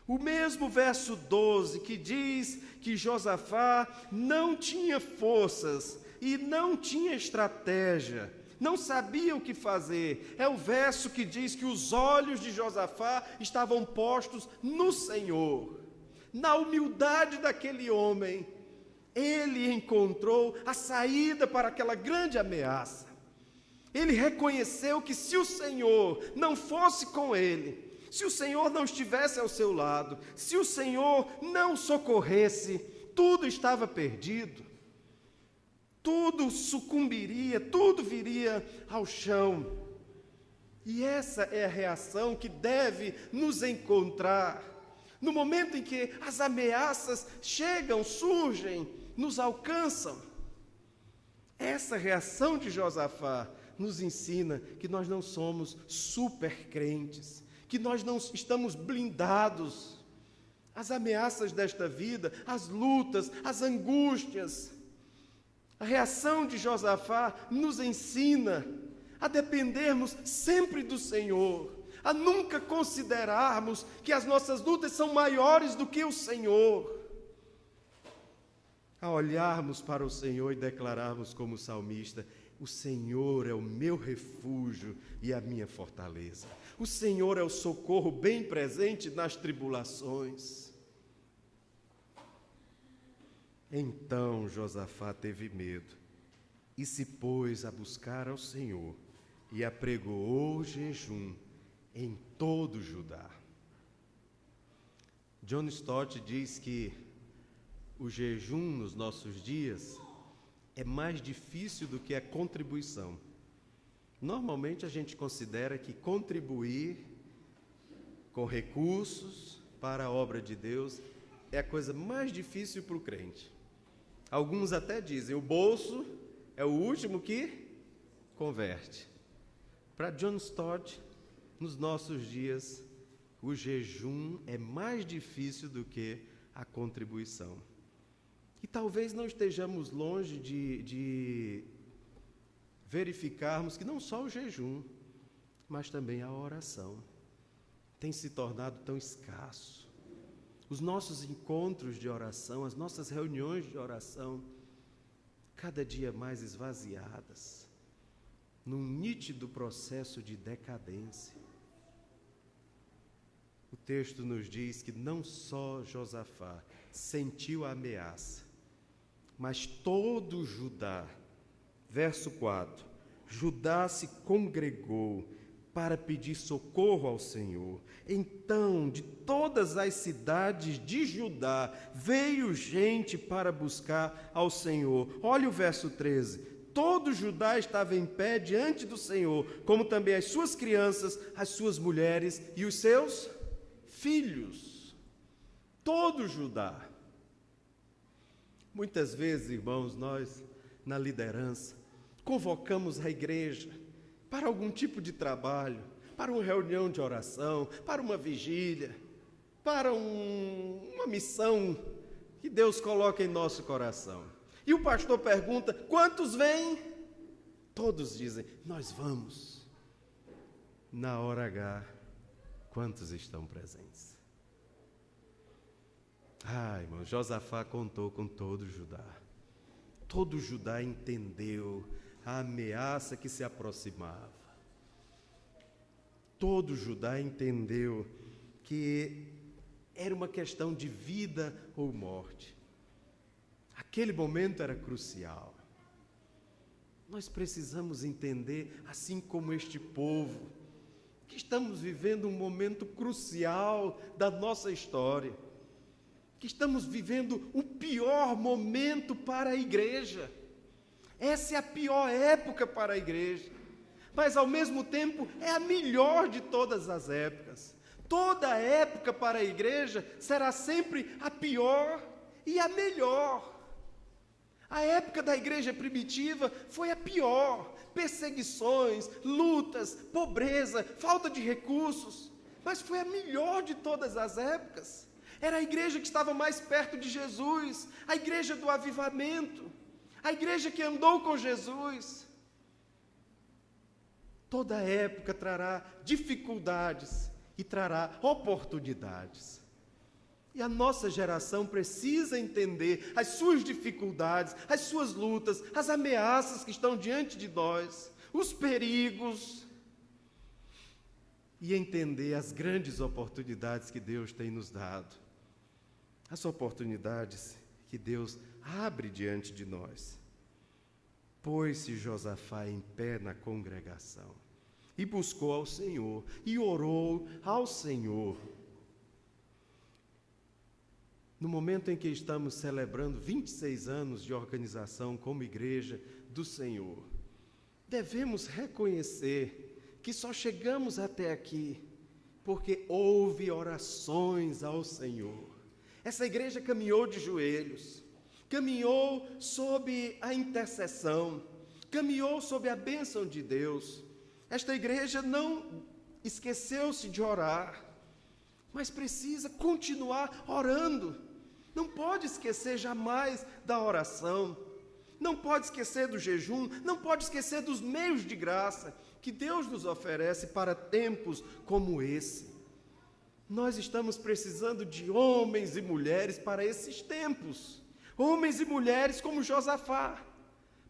O mesmo verso 12 que diz que Josafá não tinha forças e não tinha estratégia, não sabia o que fazer. É o verso que diz que os olhos de Josafá estavam postos no Senhor. Na humildade daquele homem, ele encontrou a saída para aquela grande ameaça. Ele reconheceu que se o Senhor não fosse com ele, se o Senhor não estivesse ao seu lado, se o Senhor não socorresse, tudo estava perdido. Tudo sucumbiria, tudo viria ao chão. E essa é a reação que deve nos encontrar no momento em que as ameaças chegam, surgem, nos alcançam. Essa reação de Josafá nos ensina que nós não somos super crentes, que nós não estamos blindados. As ameaças desta vida, as lutas, as angústias. A reação de Josafá nos ensina a dependermos sempre do Senhor, a nunca considerarmos que as nossas lutas são maiores do que o Senhor, a olharmos para o Senhor e declararmos como salmista: o Senhor é o meu refúgio e a minha fortaleza. O Senhor é o socorro bem presente nas tribulações. Então Josafá teve medo e se pôs a buscar ao Senhor e apregoou jejum em todo Judá. John Stott diz que o jejum nos nossos dias é mais difícil do que a contribuição. Normalmente a gente considera que contribuir com recursos para a obra de Deus é a coisa mais difícil para o crente. Alguns até dizem, o bolso é o último que converte. Para John Stott, nos nossos dias, o jejum é mais difícil do que a contribuição. E talvez não estejamos longe de verificarmos que não só o jejum, mas também a oração tem se tornado tão escasso. Os nossos encontros de oração, as nossas reuniões de oração, cada dia mais esvaziadas, num nítido processo de decadência. O texto nos diz que não só Josafá sentiu a ameaça, mas todo Judá. Verso 4: Judá se congregou para pedir socorro ao Senhor. Então, de todas as cidades de Judá, veio gente para buscar ao Senhor. Olha o verso 13. Todo Judá estava em pé diante do Senhor, como também as suas crianças, as suas mulheres e os seus filhos. Todo Judá. Muitas vezes, irmãos, nós, na liderança, convocamos a igreja para algum tipo de trabalho, para uma reunião de oração, para uma vigília, para uma missão que Deus coloca em nosso coração. E o pastor pergunta: quantos vêm? Todos dizem: nós vamos. Na hora H, quantos estão presentes? Irmão, Josafá contou com todo Judá. Todo Judá entendeu a ameaça que se aproximava. Todo Judá entendeu que era uma questão de vida ou morte. Aquele momento era crucial. Nós precisamos entender, assim como este povo, que estamos vivendo um momento crucial da nossa história, que estamos vivendo o pior momento para a igreja. Essa é a pior época para a igreja, mas ao mesmo tempo é a melhor de todas as épocas. Toda época para a igreja será sempre a pior e a melhor. A época da igreja primitiva foi a pior. Perseguições, lutas, pobreza, falta de recursos. Mas foi a melhor de todas as épocas. Era a igreja que estava mais perto de Jesus, a igreja do avivamento, a igreja que andou com Jesus. Toda época trará dificuldades e trará oportunidades. E a nossa geração precisa entender as suas dificuldades, as suas lutas, as ameaças que estão diante de nós, os perigos, e entender as grandes oportunidades que Deus tem nos dado. As oportunidades que Deus abre diante de nós. Pôs-se Josafá em pé na congregação e buscou ao Senhor e orou ao Senhor. No momento em que estamos celebrando 26 anos de organização como Igreja do Senhor, devemos reconhecer que só chegamos até aqui porque houve orações ao Senhor. Essa igreja caminhou de joelhos, caminhou sob a intercessão, caminhou sob a bênção de Deus. Esta igreja não esqueceu-se de orar, mas precisa continuar orando. Não pode esquecer jamais da oração, não pode esquecer do jejum, não pode esquecer dos meios de graça que Deus nos oferece para tempos como esse. Nós estamos precisando de homens e mulheres para esses tempos, homens e mulheres como Josafá,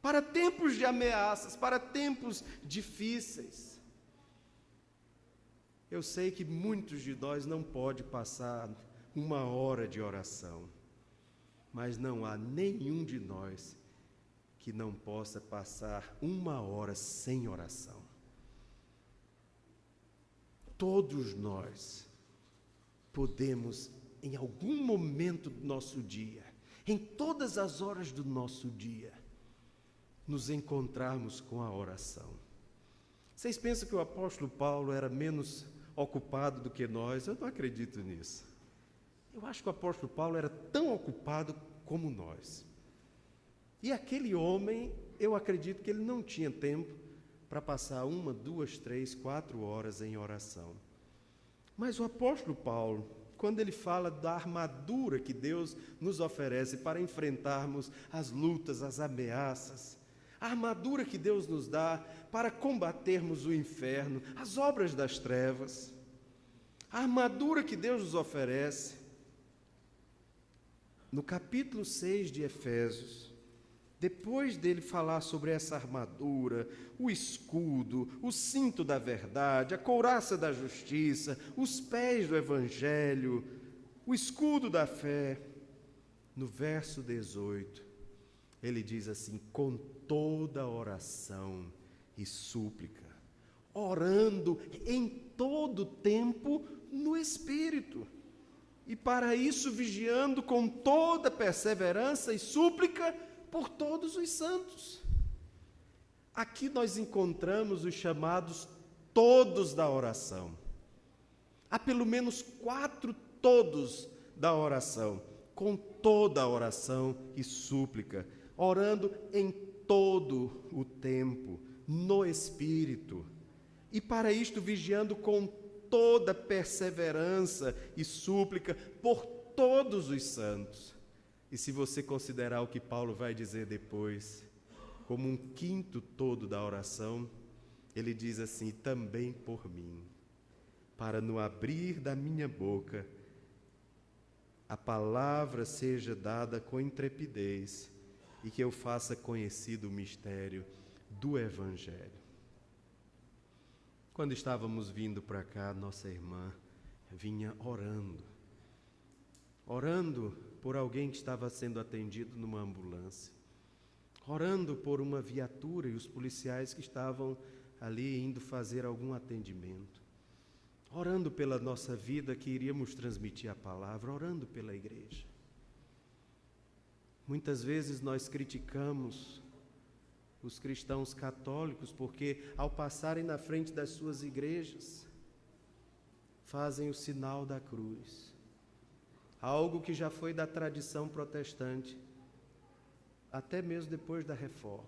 para tempos de ameaças, para tempos difíceis. Eu sei que muitos de nós não podem passar uma hora de oração, mas não há nenhum de nós que não possa passar uma hora sem oração. Todos nós podemos, em algum momento do nosso dia, em todas as horas do nosso dia, nos encontrarmos com a oração. Vocês pensam que o apóstolo Paulo era menos ocupado do que nós? Eu não acredito nisso. Eu acho que o apóstolo Paulo era tão ocupado como nós. E aquele homem, eu acredito que ele não tinha tempo para passar 1, 2, 3, 4 horas em oração. Mas o apóstolo Paulo, quando ele fala da armadura que Deus nos oferece para enfrentarmos as lutas, as ameaças, a armadura que Deus nos dá para combatermos o inferno, as obras das trevas, a armadura que Deus nos oferece, no capítulo 6 de Efésios, depois dele falar sobre essa armadura, o escudo, o cinto da verdade, a couraça da justiça, os pés do evangelho, o escudo da fé, no verso 18, ele diz assim: com toda oração e súplica, orando em todo tempo no Espírito, e para isso vigiando com toda perseverança e súplica por todos os santos. Aqui nós encontramos os chamados todos da oração. Há pelo menos 4 todos da oração, com toda a oração e súplica, orando em todo o tempo, no Espírito, e para isto vigiando com toda perseverança e súplica por todos os santos. E se você considerar o que Paulo vai dizer depois, como um 5º todo da oração, ele diz assim: também por mim, para no abrir da minha boca a palavra seja dada com intrepidez e que eu faça conhecido o mistério do Evangelho. Quando estávamos vindo para cá, nossa irmã vinha orando, orando por alguém que estava sendo atendido numa ambulância, orando por uma viatura e os policiais que estavam ali indo fazer algum atendimento, orando pela nossa vida que iríamos transmitir a palavra, orando pela igreja. Muitas vezes nós criticamos os cristãos católicos porque, ao passarem na frente das suas igrejas, fazem o sinal da cruz, algo que já foi da tradição protestante, até mesmo depois da Reforma.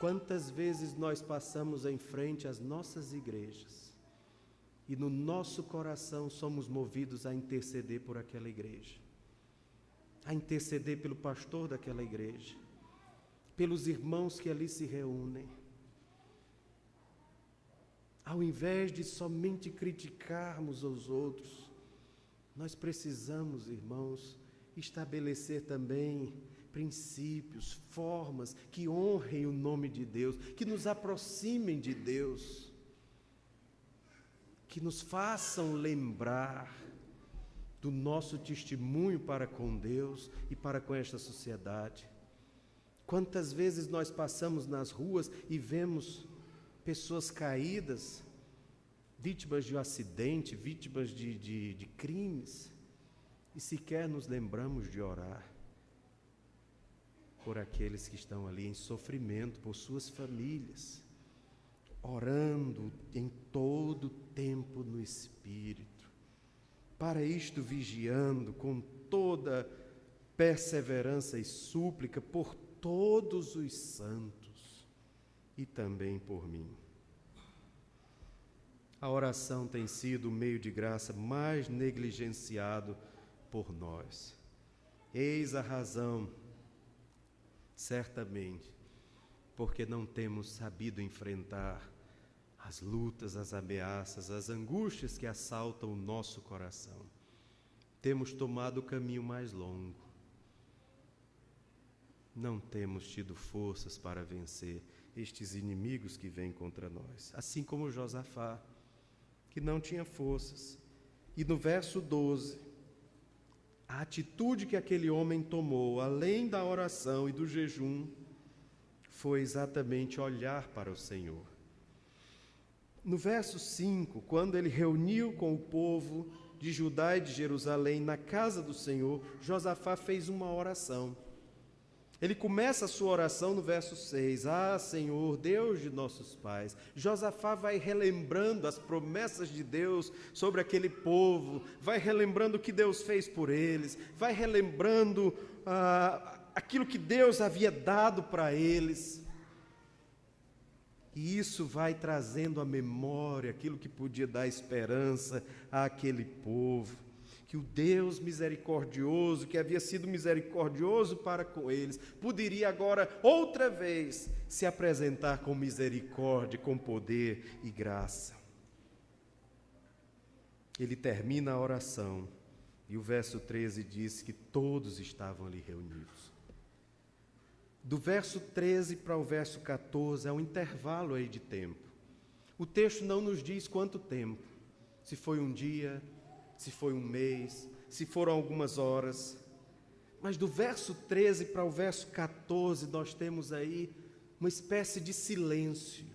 Quantas vezes nós passamos em frente às nossas igrejas e no nosso coração somos movidos a interceder por aquela igreja, a interceder pelo pastor daquela igreja, pelos irmãos que ali se reúnem. Ao invés de somente criticarmos os outros, nós precisamos, irmãos, estabelecer também princípios, formas que honrem o nome de Deus, que nos aproximem de Deus, que nos façam lembrar do nosso testemunho para com Deus e para com esta sociedade. Quantas vezes nós passamos nas ruas e vemos pessoas caídas, vítimas de um acidente, vítimas de crimes, e sequer nos lembramos de orar por aqueles que estão ali em sofrimento, por suas famílias, orando em todo tempo no Espírito, para isto vigiando com toda perseverança e súplica por todos os santos e também por mim. A oração tem sido o meio de graça mais negligenciado por nós. Eis a razão, certamente, porque não temos sabido enfrentar as lutas, as ameaças, as angústias que assaltam o nosso coração. Temos tomado o caminho mais longo. Não temos tido forças para vencer estes inimigos que vêm contra nós. Assim como Josafá, que não tinha forças. E no verso 12, a atitude que aquele homem tomou, além da oração e do jejum, foi exatamente olhar para o Senhor. No verso 5, quando ele reuniu com o povo de Judá e de Jerusalém na casa do Senhor, Josafá fez uma oração. Ele começa a sua oração no verso 6, Ah, Senhor, Deus de nossos pais. Josafá vai relembrando as promessas de Deus sobre aquele povo, vai relembrando o que Deus fez por eles, vai relembrando aquilo que Deus havia dado para eles. E isso vai trazendo à memória aquilo que podia dar esperança àquele povo. Que o Deus misericordioso, que havia sido misericordioso para com eles, poderia agora, outra vez, se apresentar com misericórdia, com poder e graça. Ele termina a oração, e o verso 13 diz que todos estavam ali reunidos. Do verso 13 para o verso 14, é um intervalo aí de tempo. O texto não nos diz quanto tempo, se foi um dia, se foi um mês, se foram algumas horas. Mas do verso 13 para o verso 14, nós temos aí uma espécie de silêncio.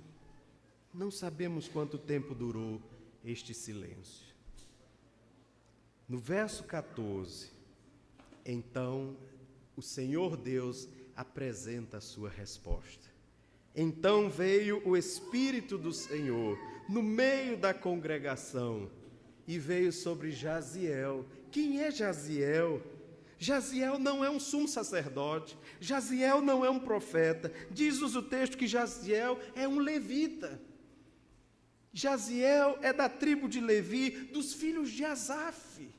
Não sabemos quanto tempo durou este silêncio. No verso 14, então, o Senhor Deus apresenta a sua resposta. Então veio o Espírito do Senhor no meio da congregação, e veio sobre Jaziel. Quem é Jaziel? Jaziel não é um sumo sacerdote, Jaziel não é um profeta. Diz-nos o texto que Jaziel é um levita. Jaziel é da tribo de Levi, dos filhos de Asaf.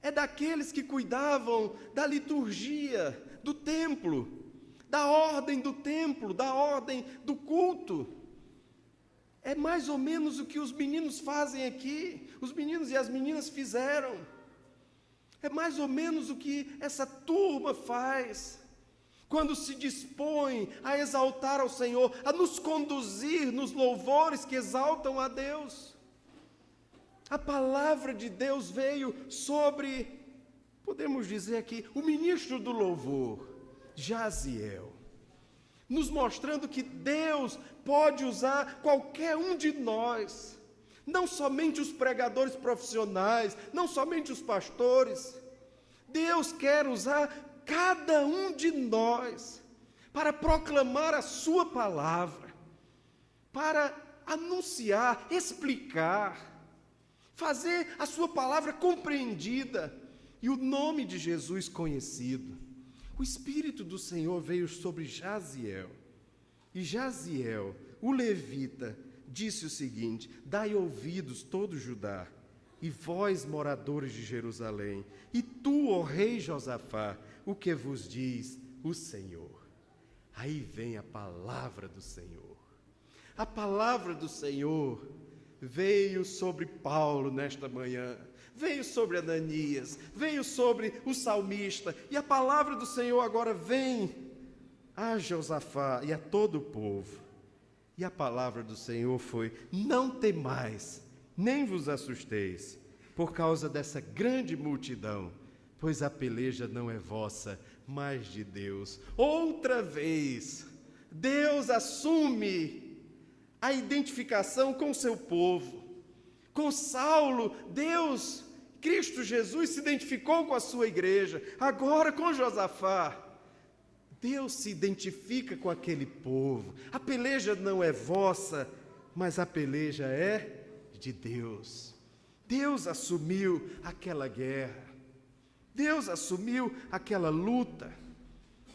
É daqueles que cuidavam da liturgia, do templo, da ordem do templo, da ordem do culto. É mais ou menos o que os meninos fazem aqui, os meninos e as meninas fizeram. É mais ou menos o que essa turma faz, quando se dispõe a exaltar ao Senhor, a nos conduzir nos louvores que exaltam a Deus. A palavra de Deus veio sobre, podemos dizer aqui, o ministro do louvor, Jaziel, nos mostrando que Deus pode usar qualquer um de nós, não somente os pregadores profissionais, não somente os pastores. Deus quer usar cada um de nós para proclamar a sua palavra, para anunciar, explicar, fazer a sua palavra compreendida e o nome de Jesus conhecido. O Espírito do Senhor veio sobre Jaziel, e Jaziel, o levita, disse o seguinte: dai ouvidos, todo Judá, e vós, moradores de Jerusalém, e tu, ó rei Josafá, o que vos diz o Senhor. Aí vem a palavra do Senhor. A palavra do Senhor veio sobre Paulo nesta manhã, veio sobre Ananias, veio sobre o salmista, e a palavra do Senhor agora vem a Josafá e a todo o povo. E a palavra do Senhor foi: não temais, nem vos assusteis, por causa dessa grande multidão, pois a peleja não é vossa, mas de Deus. Outra vez, Deus assume a identificação com o seu povo. Com Saulo, Deus, Cristo Jesus, se identificou com a sua igreja. Agora, com Josafá, Deus se identifica com aquele povo. A peleja não é vossa, mas a peleja é de Deus. Deus assumiu aquela guerra. Deus assumiu aquela luta.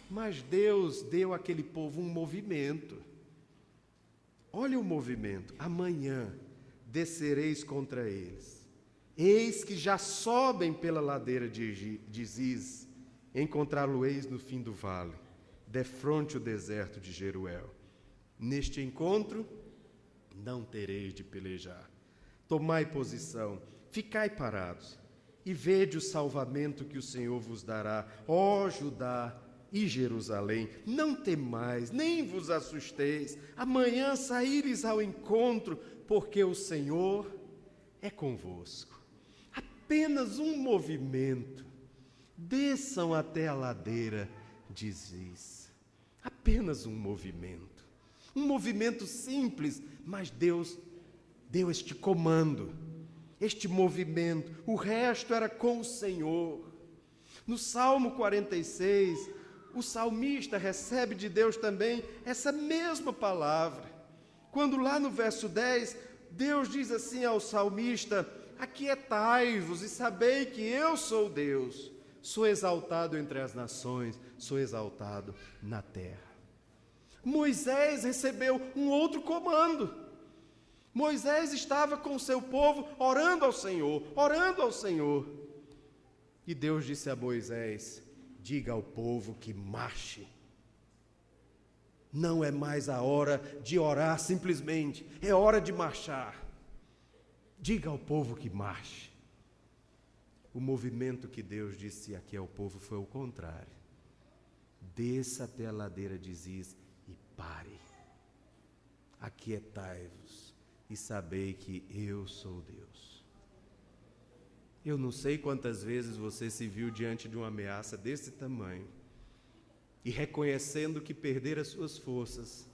Mas Deus deu àquele povo um movimento. Olha o movimento: amanhã descereis contra eles. Eis que já sobem pela ladeira de Ziz, encontrá-lo-eis no fim do vale, defronte o deserto de Jeruel. Neste encontro não tereis de pelejar. Tomai posição, ficai parados, e vede o salvamento que o Senhor vos dará, ó Judá e Jerusalém. Não temais, nem vos assusteis. Amanhã saíres ao encontro, porque o Senhor é convosco. Apenas um movimento. Desçam até a ladeira de Ziz. Apenas um movimento. Um movimento simples, mas Deus deu este comando, este movimento. O resto era com o Senhor. No Salmo 46, o salmista recebe de Deus também essa mesma palavra. Quando lá no verso 10, Deus diz assim ao salmista: aquietai-vos e sabei que eu sou Deus. Sou exaltado entre as nações, sou exaltado na terra. Moisés recebeu um outro comando. Moisés estava com o seu povo orando ao Senhor, orando ao Senhor. E Deus disse a Moisés: diga ao povo que marche. Não é mais a hora de orar simplesmente, é hora de marchar. Diga ao povo que marche. O movimento que Deus disse aqui ao povo foi o contrário. Desça até a ladeira de Ziz e pare. Aquietai-vos e sabei que eu sou Deus. Eu não sei quantas vezes você se viu diante de uma ameaça desse tamanho e, reconhecendo que perder as suas forças,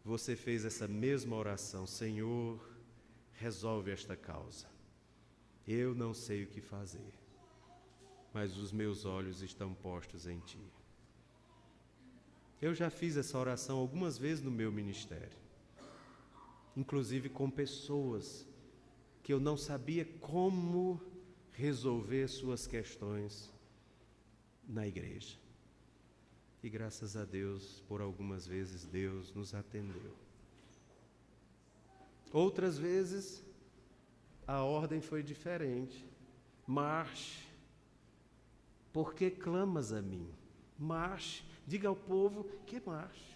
você fez essa mesma oração: Senhor, resolve esta causa. Eu não sei o que fazer, mas os meus olhos estão postos em Ti. Eu já fiz essa oração algumas vezes no meu ministério, inclusive com pessoas que eu não sabia como resolver suas questões na igreja. E graças a Deus, por algumas vezes, Deus nos atendeu. Outras vezes, a ordem foi diferente. Marche, porque clamas a mim. Marche, diga ao povo que marche.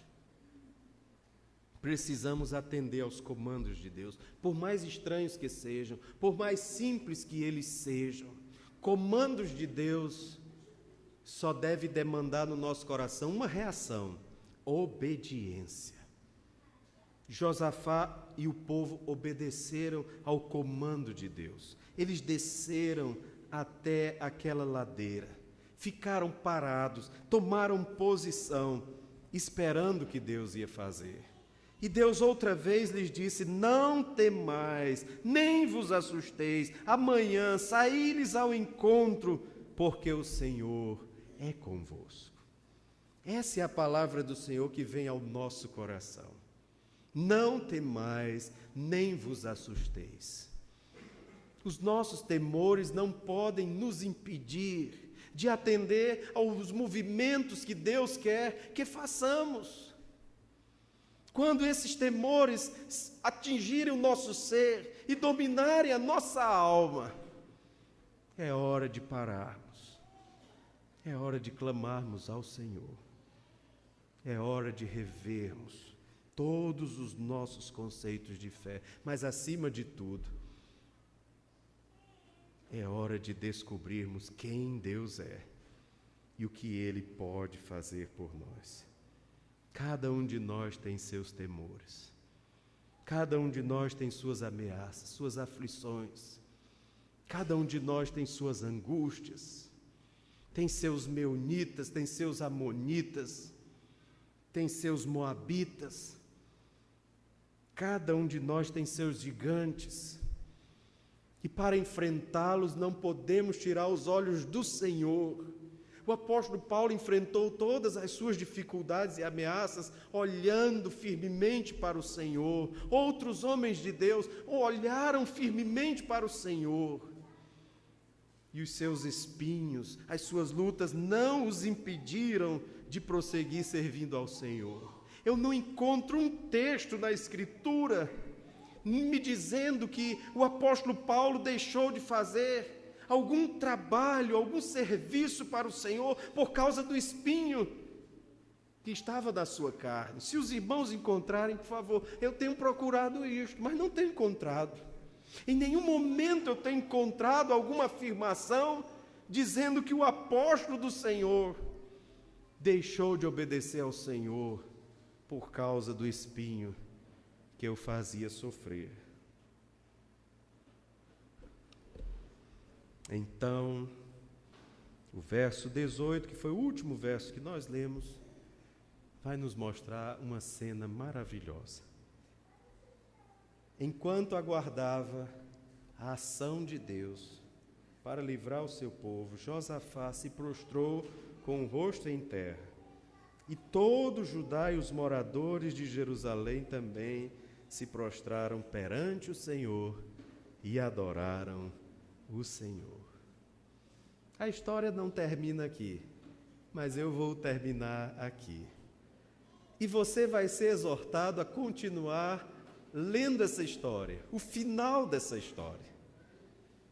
Precisamos atender aos comandos de Deus, por mais estranhos que sejam, por mais simples que eles sejam. Comandos de Deus só deve demandar no nosso coração uma reação: obediência. Josafá e o povo obedeceram ao comando de Deus. Eles desceram até aquela ladeira, ficaram parados, tomaram posição, esperando o que Deus ia fazer. E Deus outra vez lhes disse: não temais, nem vos assusteis, amanhã saí-lhes ao encontro, porque o Senhor é convosco. Essa é a palavra do Senhor que vem ao nosso coração. Não temais, nem vos assusteis. Os nossos temores não podem nos impedir de atender aos movimentos que Deus quer que façamos. Quando esses temores atingirem o nosso ser e dominarem a nossa alma, é hora de pararmos, é hora de clamarmos ao Senhor, é hora de revermos todos os nossos conceitos de fé, mas acima de tudo, é hora de descobrirmos quem Deus é e o que Ele pode fazer por nós. Cada um de nós tem seus temores, cada um de nós tem suas ameaças, suas aflições, cada um de nós tem suas angústias, tem seus meunitas, tem seus amonitas, tem seus moabitas, cada um de nós tem seus gigantes, e para enfrentá-los não podemos tirar os olhos do Senhor. O apóstolo Paulo enfrentou todas as suas dificuldades e ameaças olhando firmemente para o Senhor. Outros homens de Deus olharam firmemente para o Senhor. E os seus espinhos, as suas lutas não os impediram de prosseguir servindo ao Senhor. Eu não encontro um texto na Escritura me dizendo que o apóstolo Paulo deixou de fazer algum trabalho, algum serviço para o Senhor por causa do espinho que estava na sua carne. Se os irmãos encontrarem, por favor, eu tenho procurado isto, mas não tenho encontrado. Em nenhum momento eu tenho encontrado alguma afirmação dizendo que o apóstolo do Senhor deixou de obedecer ao Senhor por causa do espinho que eu fazia sofrer. Então, o verso 18, que foi o último verso que nós lemos, vai nos mostrar uma cena maravilhosa. Enquanto aguardava a ação de Deus para livrar o seu povo, Josafá se prostrou com o rosto em terra. E todo Judá e os moradores de Jerusalém também se prostraram perante o Senhor e adoraram o Senhor. A história não termina aqui, mas eu vou terminar aqui. E você vai ser exortado a continuar lendo essa história, o final dessa história.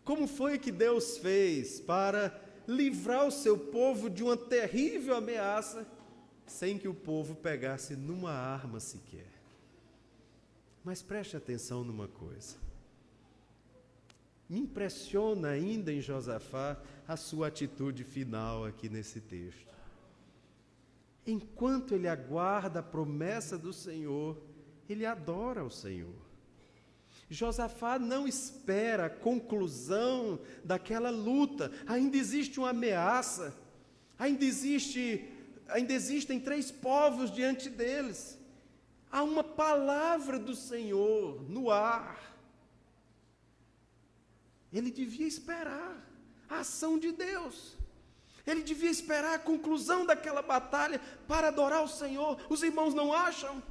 Como foi que Deus fez para livrar o seu povo de uma terrível ameaça, sem que o povo pegasse numa arma sequer? Mas preste atenção numa coisa. Me impressiona ainda em Josafá a sua atitude final aqui nesse texto. Enquanto ele aguarda a promessa do Senhor, ele adora o Senhor. Josafá não espera a conclusão daquela luta. Ainda existe uma ameaça. Ainda existem 3 povos diante deles. Há uma palavra do Senhor no ar. Ele devia esperar a ação de Deus. Ele devia esperar a conclusão daquela batalha para adorar o Senhor. Os irmãos não acham?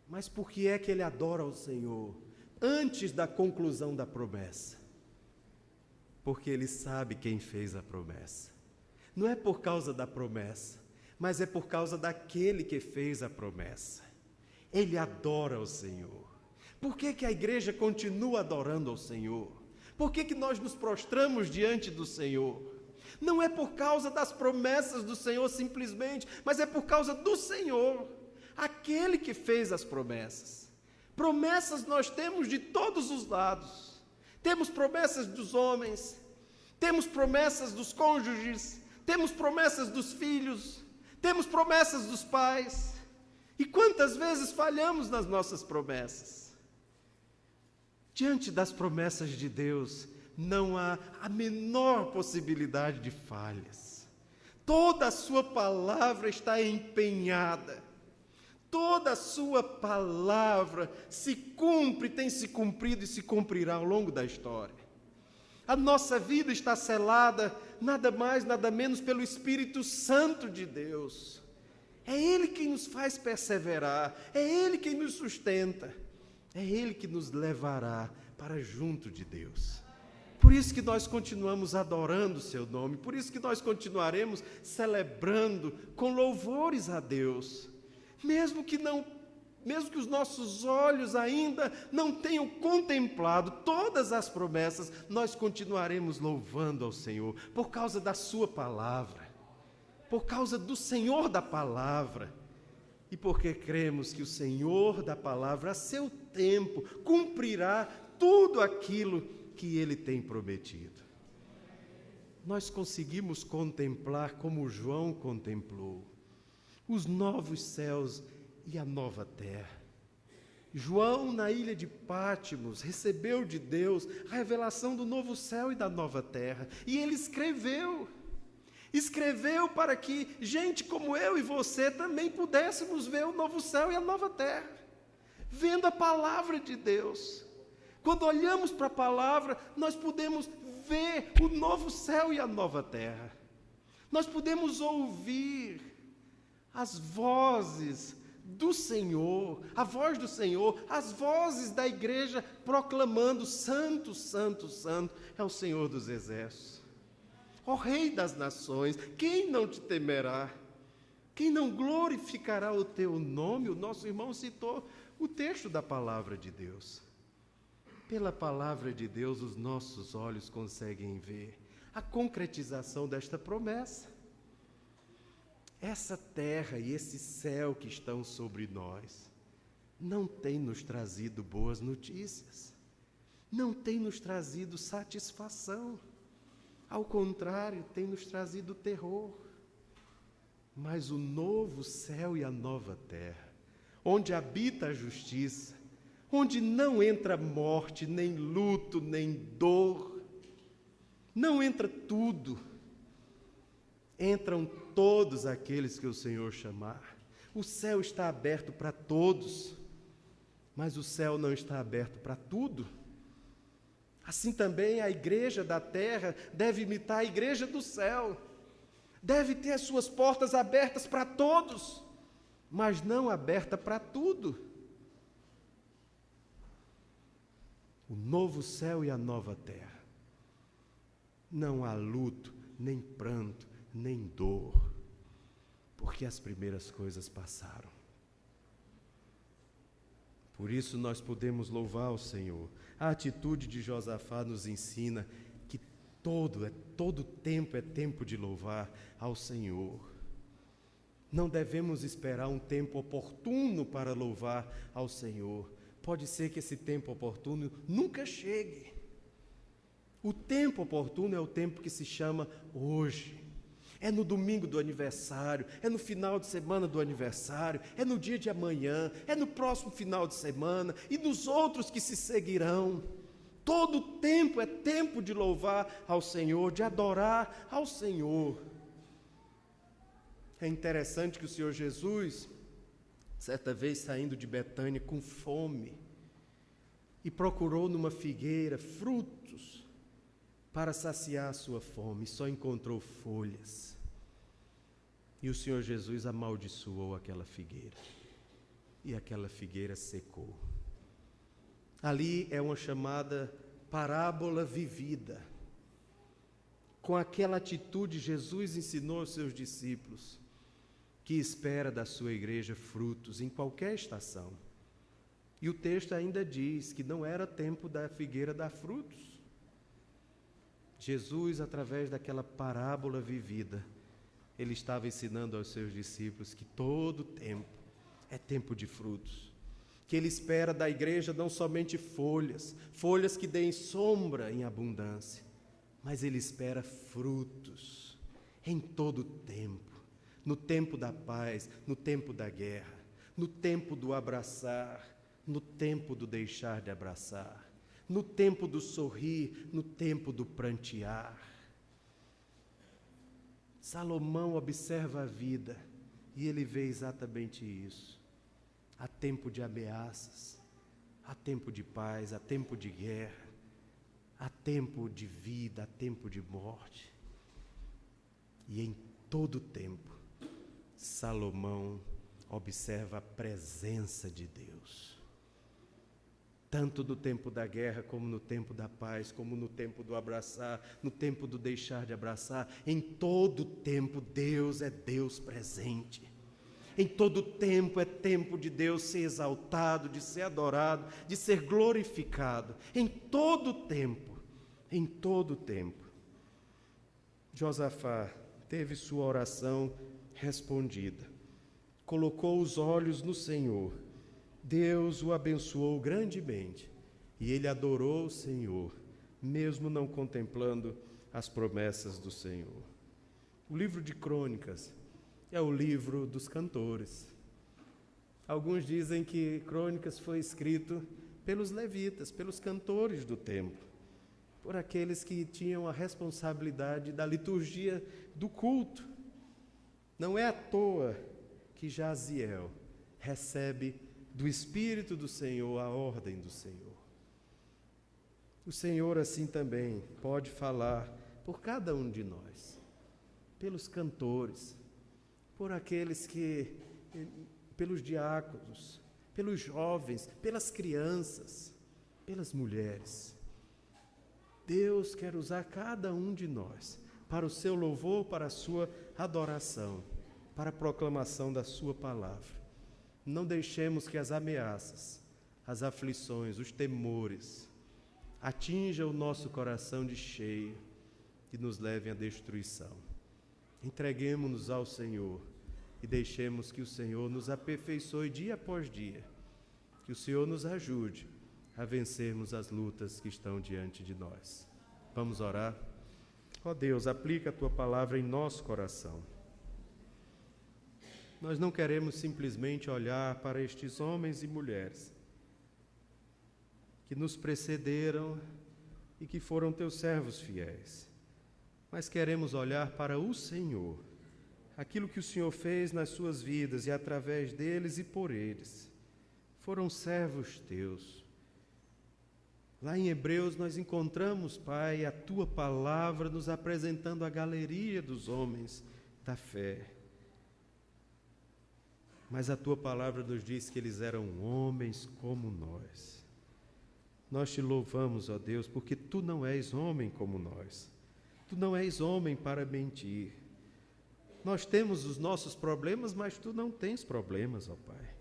Mas por que é que ele adora o Senhor antes da conclusão da promessa? Porque ele sabe quem fez a promessa. Não é por causa da promessa, mas é por causa daquele que fez a promessa. Ele adora o Senhor. Por que que a igreja continua adorando ao Senhor? Por que que nós nos prostramos diante do Senhor? Não é por causa das promessas do Senhor simplesmente, mas é por causa do Senhor, aquele que fez as promessas. Promessas nós temos de todos os lados. Temos promessas dos homens, temos promessas dos cônjuges, temos promessas dos filhos, temos promessas dos pais. E quantas vezes falhamos nas nossas promessas? Diante das promessas de Deus, não há a menor possibilidade de falhas. Toda a sua palavra está empenhada. Toda a sua palavra se cumpre, tem se cumprido e se cumprirá ao longo da história. A nossa vida está selada, nada mais, nada menos, pelo Espírito Santo de Deus. É Ele quem nos faz perseverar, é Ele quem nos sustenta, é Ele que nos levará para junto de Deus. Por isso que nós continuamos adorando o seu nome, por isso que nós continuaremos celebrando com louvores a Deus, mesmo que os nossos olhos ainda não tenham contemplado todas as promessas, nós continuaremos louvando ao Senhor, por causa da sua palavra, por causa do Senhor da palavra, e porque cremos que o Senhor da palavra, a seu tempo, cumprirá tudo aquilo que Ele tem prometido. Nós conseguimos contemplar, como João contemplou, os novos céus e a nova terra. João, na ilha de Pátimos, recebeu de Deus a revelação do novo céu e da nova terra. E ele escreveu para que gente como eu e você também pudéssemos ver o novo céu e a nova terra, vendo a palavra de Deus. Quando olhamos para a palavra, nós podemos ver o novo céu e a nova terra. Nós podemos ouvir as vozes do Senhor, a voz do Senhor, as vozes da igreja proclamando: Santo, Santo, Santo é o Senhor dos exércitos. Ó Rei das nações, quem não te temerá? Quem não glorificará o teu nome? O nosso irmão citou o texto da palavra de Deus. Pela palavra de Deus, os nossos olhos conseguem ver a concretização desta promessa. Essa terra e esse céu que estão sobre nós não tem nos trazido boas notícias, não tem nos trazido satisfação, ao contrário, tem nos trazido terror. Mas o novo céu e a nova terra, onde habita a justiça, onde não entra morte, nem luto, nem dor, não entra tudo, entram todos aqueles que o Senhor chamar. O céu está aberto para todos, mas o céu não está aberto para tudo. Assim também a igreja da terra deve imitar a igreja do céu, deve ter as suas portas abertas para todos, mas não aberta para tudo. O novo céu e a nova terra, não há luto, nem pranto, nem dor, porque as primeiras coisas passaram. Por isso nós podemos louvar o Senhor. A atitude de Josafá nos ensina que todo tempo é tempo de louvar ao Senhor. Não devemos esperar um tempo oportuno para louvar ao Senhor. Pode ser que esse tempo oportuno nunca chegue. O tempo oportuno é o tempo que se chama hoje. É no domingo do aniversário, é no final de semana do aniversário, é no dia de amanhã, é no próximo final de semana e nos outros que se seguirão. Todo tempo é tempo de louvar ao Senhor, de adorar ao Senhor. É interessante que o Senhor Jesus, certa vez saindo de Betânia com fome, e procurou numa figueira frutos para saciar a sua fome, e só encontrou folhas. E o Senhor Jesus amaldiçoou aquela figueira, e aquela figueira secou. Ali é uma chamada parábola vivida. Com aquela atitude, Jesus ensinou aos seus discípulos que espera da sua igreja frutos em qualquer estação. E o texto ainda diz que não era tempo da figueira dar frutos. Jesus, através daquela parábola vivida, ele estava ensinando aos seus discípulos que todo tempo é tempo de frutos. Que ele espera da igreja não somente folhas que deem sombra em abundância, mas ele espera frutos em todo tempo. No tempo da paz, no tempo da guerra, no tempo do abraçar, no tempo do deixar de abraçar, no tempo do sorrir, no tempo do prantear. Salomão observa a vida e ele vê exatamente isso. Há tempo de ameaças, há tempo de paz, há tempo de guerra, há tempo de vida, há tempo de morte. E em todo tempo, Salomão observa a presença de Deus. Tanto no tempo da guerra, como no tempo da paz, como no tempo do abraçar, no tempo do deixar de abraçar, em todo tempo Deus é Deus presente. Em todo tempo é tempo de Deus ser exaltado, de ser adorado, de ser glorificado. Em todo tempo, em todo tempo. Josafá teve sua oração respondida. Colocou os olhos no Senhor. Deus o abençoou grandemente e ele adorou o Senhor, mesmo não contemplando as promessas do Senhor. O livro de Crônicas é o livro dos cantores. Alguns dizem que Crônicas foi escrito pelos levitas, pelos cantores do templo, por aqueles que tinham a responsabilidade da liturgia do culto. Não é à toa que Jaziel recebe do Espírito do Senhor a ordem do Senhor. O Senhor assim também pode falar por cada um de nós, pelos cantores, por aqueles que, pelos diáconos, pelos jovens, pelas crianças, pelas mulheres. Deus quer usar cada um de nós para o seu louvor, para a sua adoração, para a proclamação da sua palavra. Não deixemos que as ameaças, as aflições, os temores atinjam o nosso coração de cheio e nos levem à destruição. Entreguemo-nos ao Senhor e deixemos que o Senhor nos aperfeiçoe dia após dia, que o Senhor nos ajude a vencermos as lutas que estão diante de nós. Vamos orar? Ó Deus, aplica a Tua palavra em nosso coração. Nós não queremos simplesmente olhar para estes homens e mulheres que nos precederam e que foram Teus servos fiéis, mas queremos olhar para o Senhor, aquilo que o Senhor fez nas suas vidas e através deles e por eles. Foram servos Teus. Lá em Hebreus nós encontramos, Pai, a Tua palavra nos apresentando a galeria dos homens da fé. Mas a Tua palavra nos diz que eles eram homens como nós. Nós Te louvamos, ó Deus, porque Tu não és homem como nós. Tu não és homem para mentir. Nós temos os nossos problemas, mas Tu não tens problemas, ó Pai.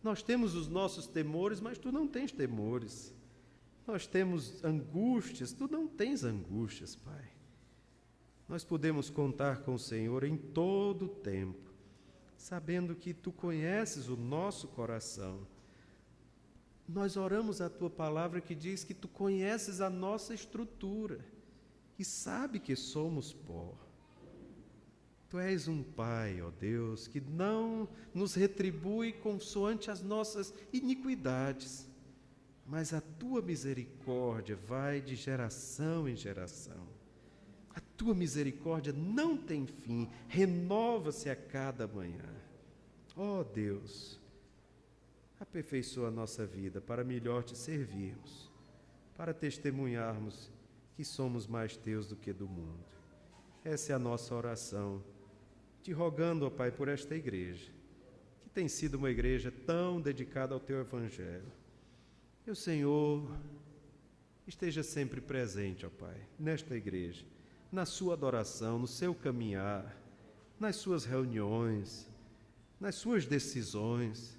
Nós temos os nossos temores, mas Tu não tens temores. Nós temos angústias, Tu não tens angústias, Pai. Nós podemos contar com o Senhor em todo o tempo, sabendo que Tu conheces o nosso coração. Nós oramos a Tua palavra que diz que Tu conheces a nossa estrutura e sabe que somos pó. Tu és um Pai, ó Deus, que não nos retribui consoante as nossas iniquidades, mas a Tua misericórdia vai de geração em geração. A Tua misericórdia não tem fim, renova-se a cada manhã. Ó Deus, aperfeiçoa a nossa vida para melhor Te servirmos, para testemunharmos que somos mais Teus do que do mundo. Essa é a nossa oração, Te rogando, ó Pai, por esta igreja, que tem sido uma igreja tão dedicada ao Teu Evangelho. Que o Senhor esteja sempre presente, ó Pai, nesta igreja, na sua adoração, no seu caminhar, nas suas reuniões, nas suas decisões.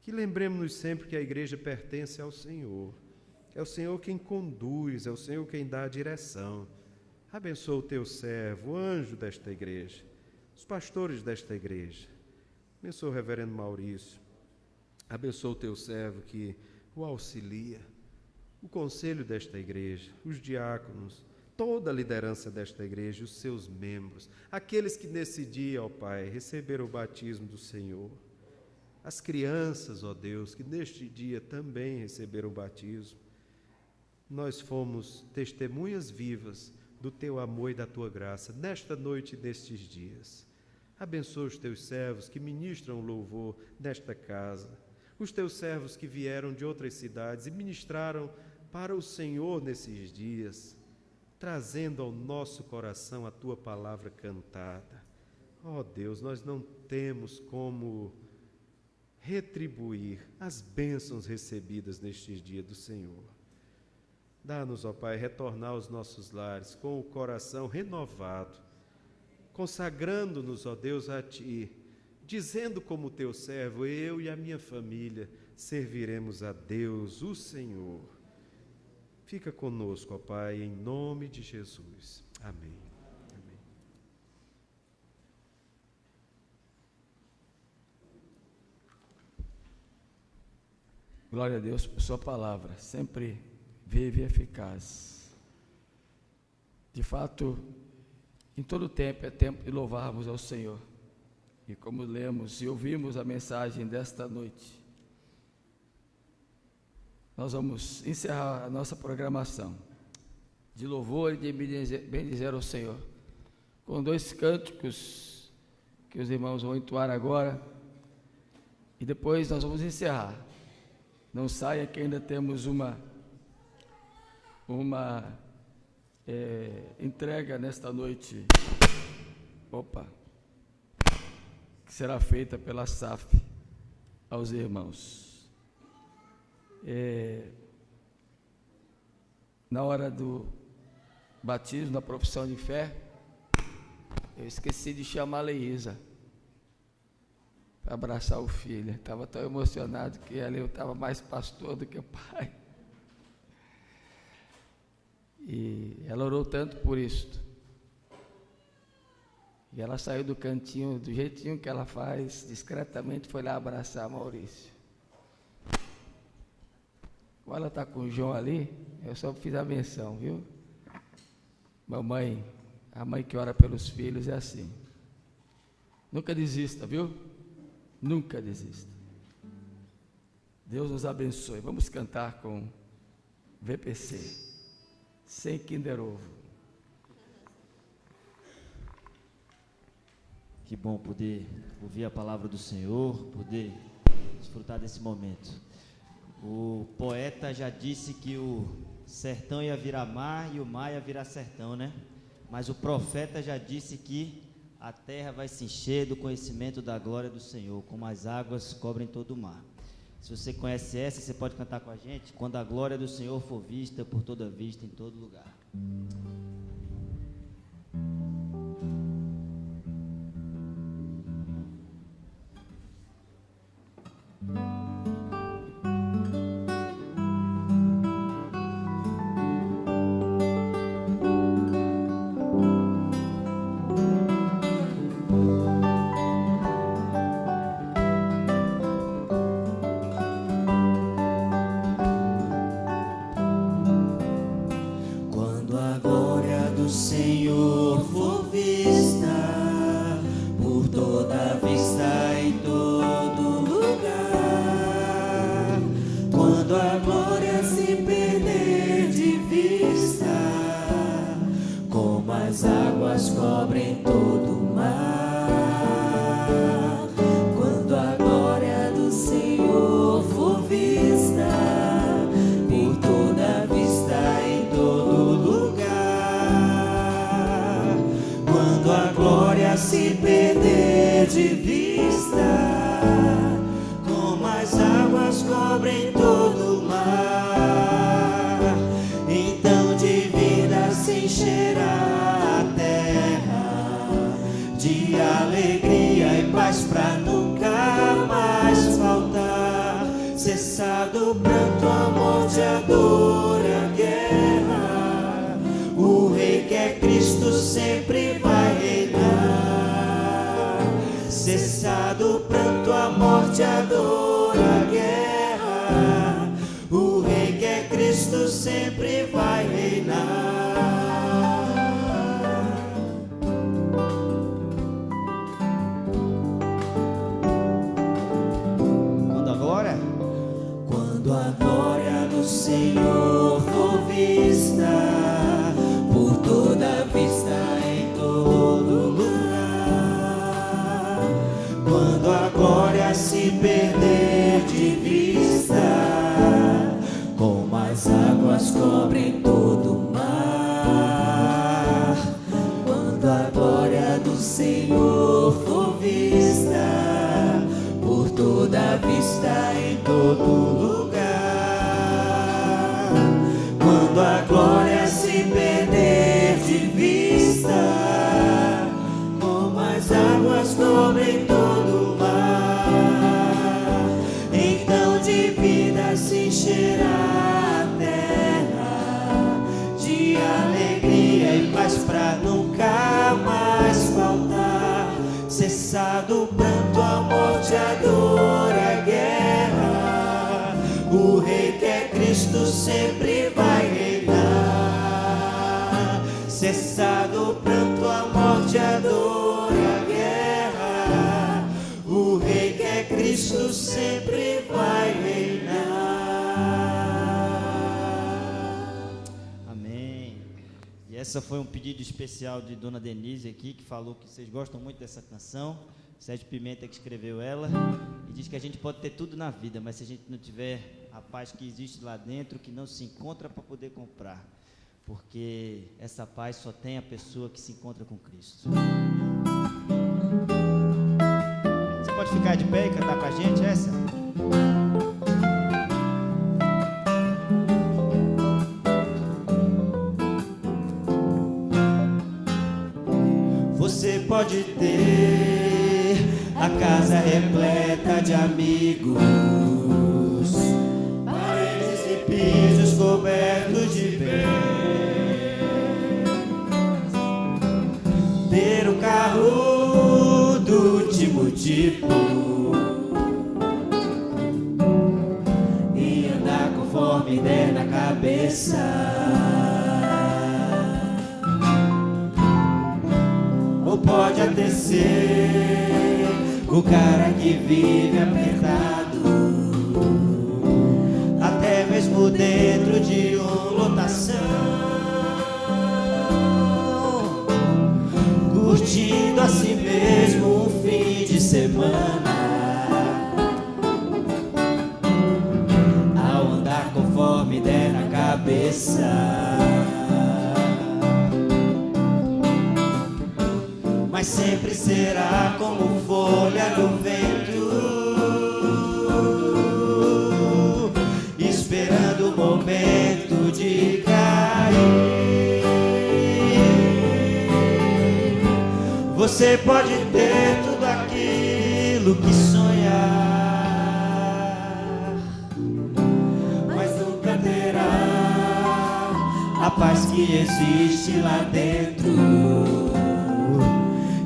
Que lembremos-nos sempre que a igreja pertence ao Senhor. É o Senhor quem conduz, é o Senhor quem dá a direção. Abençoa o Teu servo, o anjo desta igreja, os pastores desta igreja. Abençoa o reverendo Maurício. Abençoa o Teu servo que o auxilia, o conselho desta igreja, os diáconos, toda a liderança desta igreja, os seus membros, aqueles que nesse dia, ó Pai, receberam o batismo do Senhor. as crianças, ó Deus, que neste dia também receberam o batismo. Nós fomos testemunhas vivas do Teu amor e da Tua graça, nesta noite e nestes dias. Abençoa os Teus servos que ministram louvor nesta casa, os Teus servos que vieram de outras cidades e ministraram para o Senhor nesses dias, trazendo ao nosso coração a Tua palavra cantada. Ó Deus, nós não temos como retribuir as bênçãos recebidas nestes dias do Senhor. Dá-nos, ó Pai, retornar aos nossos lares com o coração renovado, consagrando-nos, ó Deus, a Ti, dizendo como Teu servo, eu e a minha família serviremos a Deus, o Senhor. Fica conosco, ó Pai, em nome de Jesus. Amém. Amém. Glória a Deus por Sua palavra, sempre vive e eficaz. De fato, em todo tempo é tempo de louvarmos ao Senhor. E como lemos e ouvimos a mensagem desta noite, nós vamos encerrar a nossa programação de louvor e de bendizer ao Senhor com 2 cânticos que os irmãos vão entoar agora, e depois nós vamos encerrar. Não saia que ainda temos uma entrega nesta noite, que será feita pela SAF aos irmãos. Na hora do batismo, na profissão de fé, eu esqueci de chamar a Leísa para abraçar o filho. Estava tão emocionado que ali eu estava mais pastor do que pai. E ela orou tanto por isto. E ela saiu do cantinho, do jeitinho que ela faz, discretamente foi lá abraçar Maurício. Como ela está com o João ali, eu só fiz a menção, viu? Mamãe, a mãe que ora pelos filhos é assim. Nunca desista, viu? Nunca desista. Deus nos abençoe. Vamos cantar com VPC. Sem Kinder Ovo. Que bom poder ouvir a palavra do Senhor, poder desfrutar desse momento. O poeta já disse que o sertão ia virar mar e o mar ia virar sertão, né? Mas o profeta já disse que a terra vai se encher do conhecimento da glória do Senhor, como as águas cobrem todo o mar. Se você conhece essa, você pode cantar com a gente. Quando a glória do Senhor for vista por toda vista, em todo lugar. Senhor for vista, por toda vista em todo lugar, quando a glória se perder de vista, como as águas cobrem todo o mar, quando a glória do Senhor for vista, por toda vista em todo lugar, quando a glória se perder de vista, como as águas cobrem todo o mar, então de vida se encherá a terra, de alegria e paz pra nunca mais faltar, cessado o pranto, a morte, a dor, a guerra, o Rei que é Cristo sempre vai reinar, cessado o pranto, a morte, a dor, a guerra, o Rei que é Cristo sempre vai reinar. Amém. E essa foi um pedido especial de Dona Denise aqui, que falou que vocês gostam muito dessa canção. Sérgio Pimenta que escreveu ela, e diz que a gente pode ter tudo na vida, mas se a gente não tiver a paz que existe lá dentro, que não se encontra para poder comprar, porque essa paz só tem a pessoa que se encontra com Cristo. Você pode ficar de pé e cantar com a gente essa? Você pode ter a casa repleta de amigos, paredes e pisos cobertos de bem, ter um carro do último tipo e andar conforme der na cabeça. Ou pode até ser o cara que vive apertado, até mesmo dentro de uma lotação, curtindo a si mesmo um fim de semana, ao andar conforme der na cabeça. Mas sempre será como folha no vento, esperando o momento de cair. Você pode ter tudo aquilo que sonhar, mas nunca terá a paz que existe lá dentro,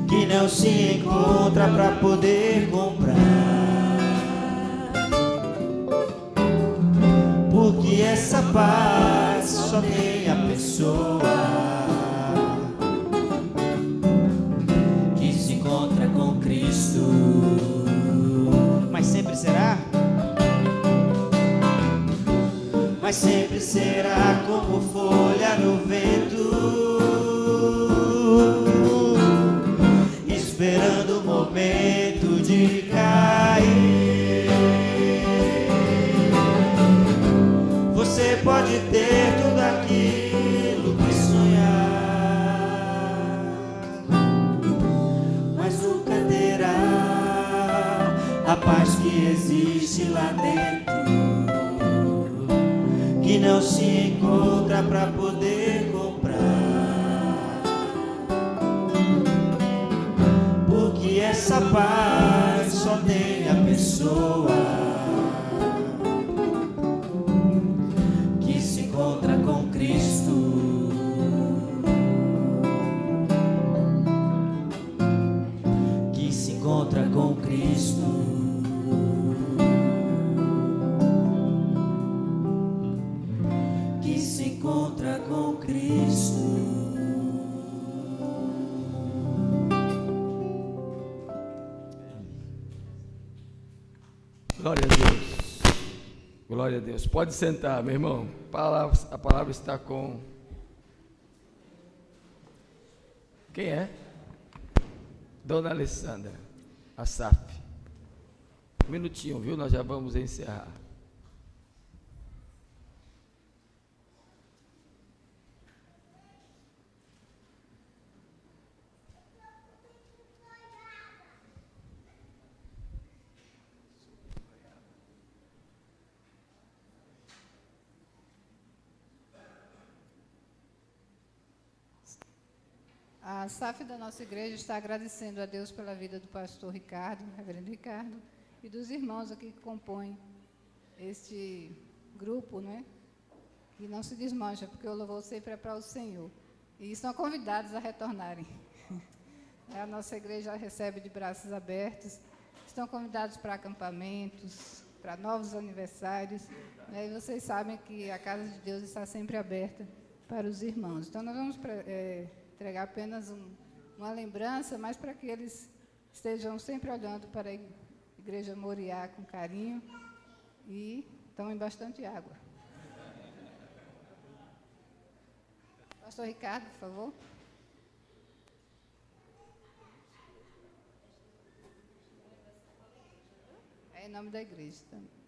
que não se encontra pra poder comprar, porque essa paz só tem a pessoa que se encontra com Cristo. Mas sempre será? Mas sempre será como folha no vento, esperando o momento de cair. Você pode ter tudo aquilo que sonhar, mas nunca terá a paz que existe lá dentro, que não se encontra pra poder comprar, porque essa paz só tem a pessoa que se encontra com Cristo, que se encontra com Cristo. Encontra com Cristo. Glória a Deus. Glória a Deus. Pode sentar, meu irmão. A palavra está com... Quem é? Dona Alessandra Assaf. Um minutinho, viu? Nós já vamos encerrar. A SAF da nossa igreja está agradecendo a Deus pela vida do pastor Ricardo, reverendo Ricardo, e dos irmãos aqui que compõem este grupo, né? Que não se desmancha, porque o louvor sempre é para o Senhor. E estão convidados a retornarem. A nossa igreja recebe de braços abertos. Estão convidados para acampamentos, para novos aniversários. Né? E vocês sabem que a casa de Deus está sempre aberta para os irmãos. Então, nós vamos entregar apenas uma lembrança, mas para que eles estejam sempre olhando para a Igreja Moriá com carinho e tomem bastante água. Pastor Ricardo, por favor. É em nome da igreja também.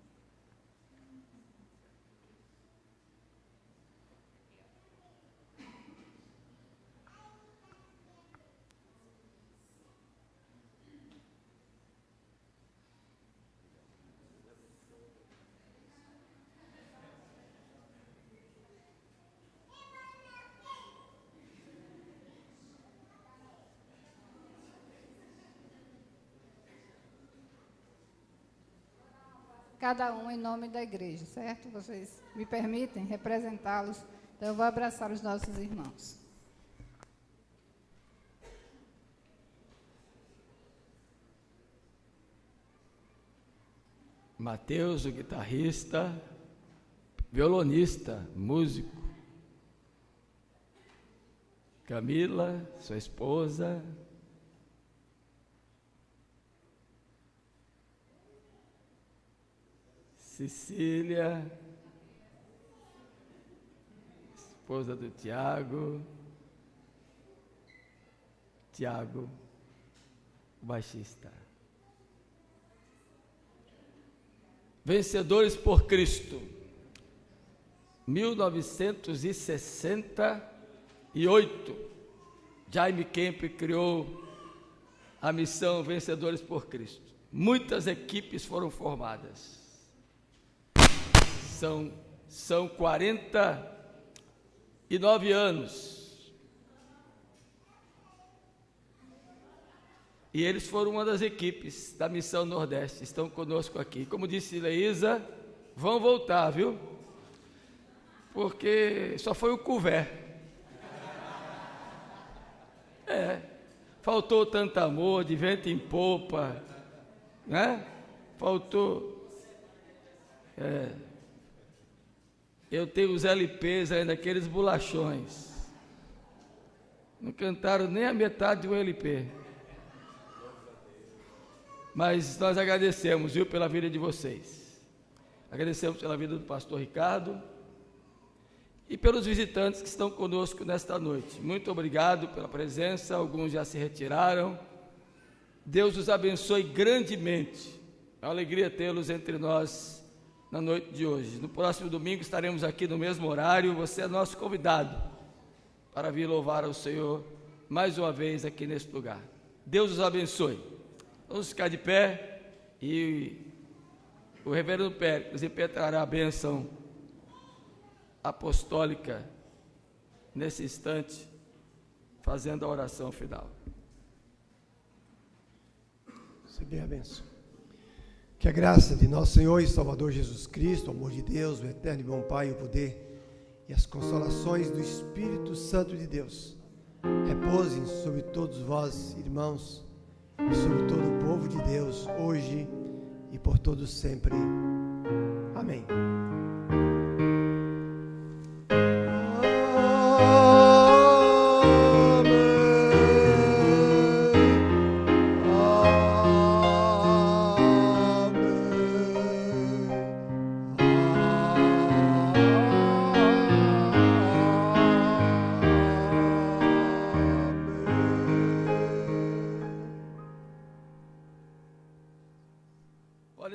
Cada um em nome da igreja, certo? Vocês me permitem representá-los, então eu vou abraçar os nossos irmãos. Mateus, o guitarrista, violonista, músico. Camila, sua esposa. Cecília, esposa do Tiago, o baixista. Vencedores por Cristo, 1968, Jaime Kemp criou a missão Vencedores por Cristo. Muitas equipes foram formadas. São 49 anos. E eles foram uma das equipes da Missão Nordeste, estão conosco aqui. Como disse Leísa, vão voltar, viu? Porque só foi o couvert. Faltou tanto amor, de vento em popa, né? Faltou... Eu tenho os LPs ainda, aqueles bolachões. Não cantaram nem a metade do LP. Mas nós agradecemos, viu, pela vida de vocês. Agradecemos pela vida do pastor Ricardo e pelos visitantes que estão conosco nesta noite. Muito obrigado pela presença, alguns já se retiraram. Deus os abençoe grandemente. É uma alegria tê-los entre nós na noite de hoje. No próximo domingo estaremos aqui no mesmo horário. Você é nosso convidado para vir louvar ao Senhor mais uma vez aqui neste lugar. Deus os abençoe. Vamos ficar de pé e o reverendo Péricles impetrará a bênção apostólica nesse instante, fazendo a oração final. Receber a bênção. Que a graça de nosso Senhor e Salvador Jesus Cristo, o amor de Deus, o eterno e bom Pai, o poder e as consolações do Espírito Santo de Deus repousem sobre todos vós, irmãos, e sobre todo o povo de Deus, hoje e por todos sempre. Amém.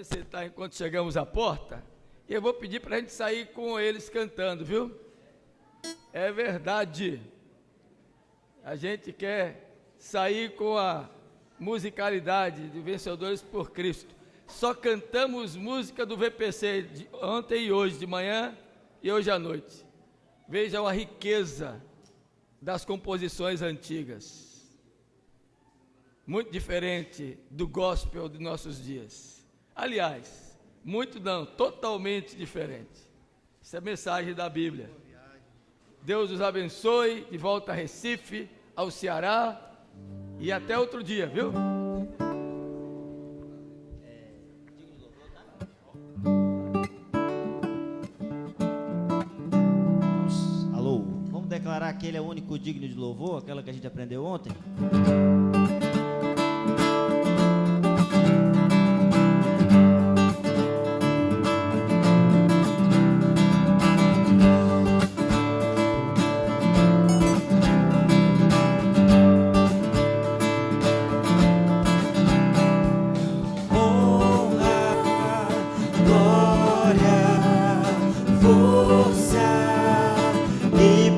sentar enquanto chegamos à porta, e eu vou pedir para a gente sair com eles cantando, viu? É verdade. A gente quer sair com a musicalidade de Vencedores por Cristo. Só cantamos música do VPC de ontem e hoje de manhã e hoje à noite. Vejam a riqueza das composições antigas. Muito diferente do gospel de nossos dias. Aliás, muito não, totalmente diferente. Essa é a mensagem da Bíblia. Deus os abençoe, de volta a Recife, ao Ceará, e até outro dia, viu? Alô, vamos declarar que ele é o único digno de louvor, aquela que a gente aprendeu ontem? Glória, força e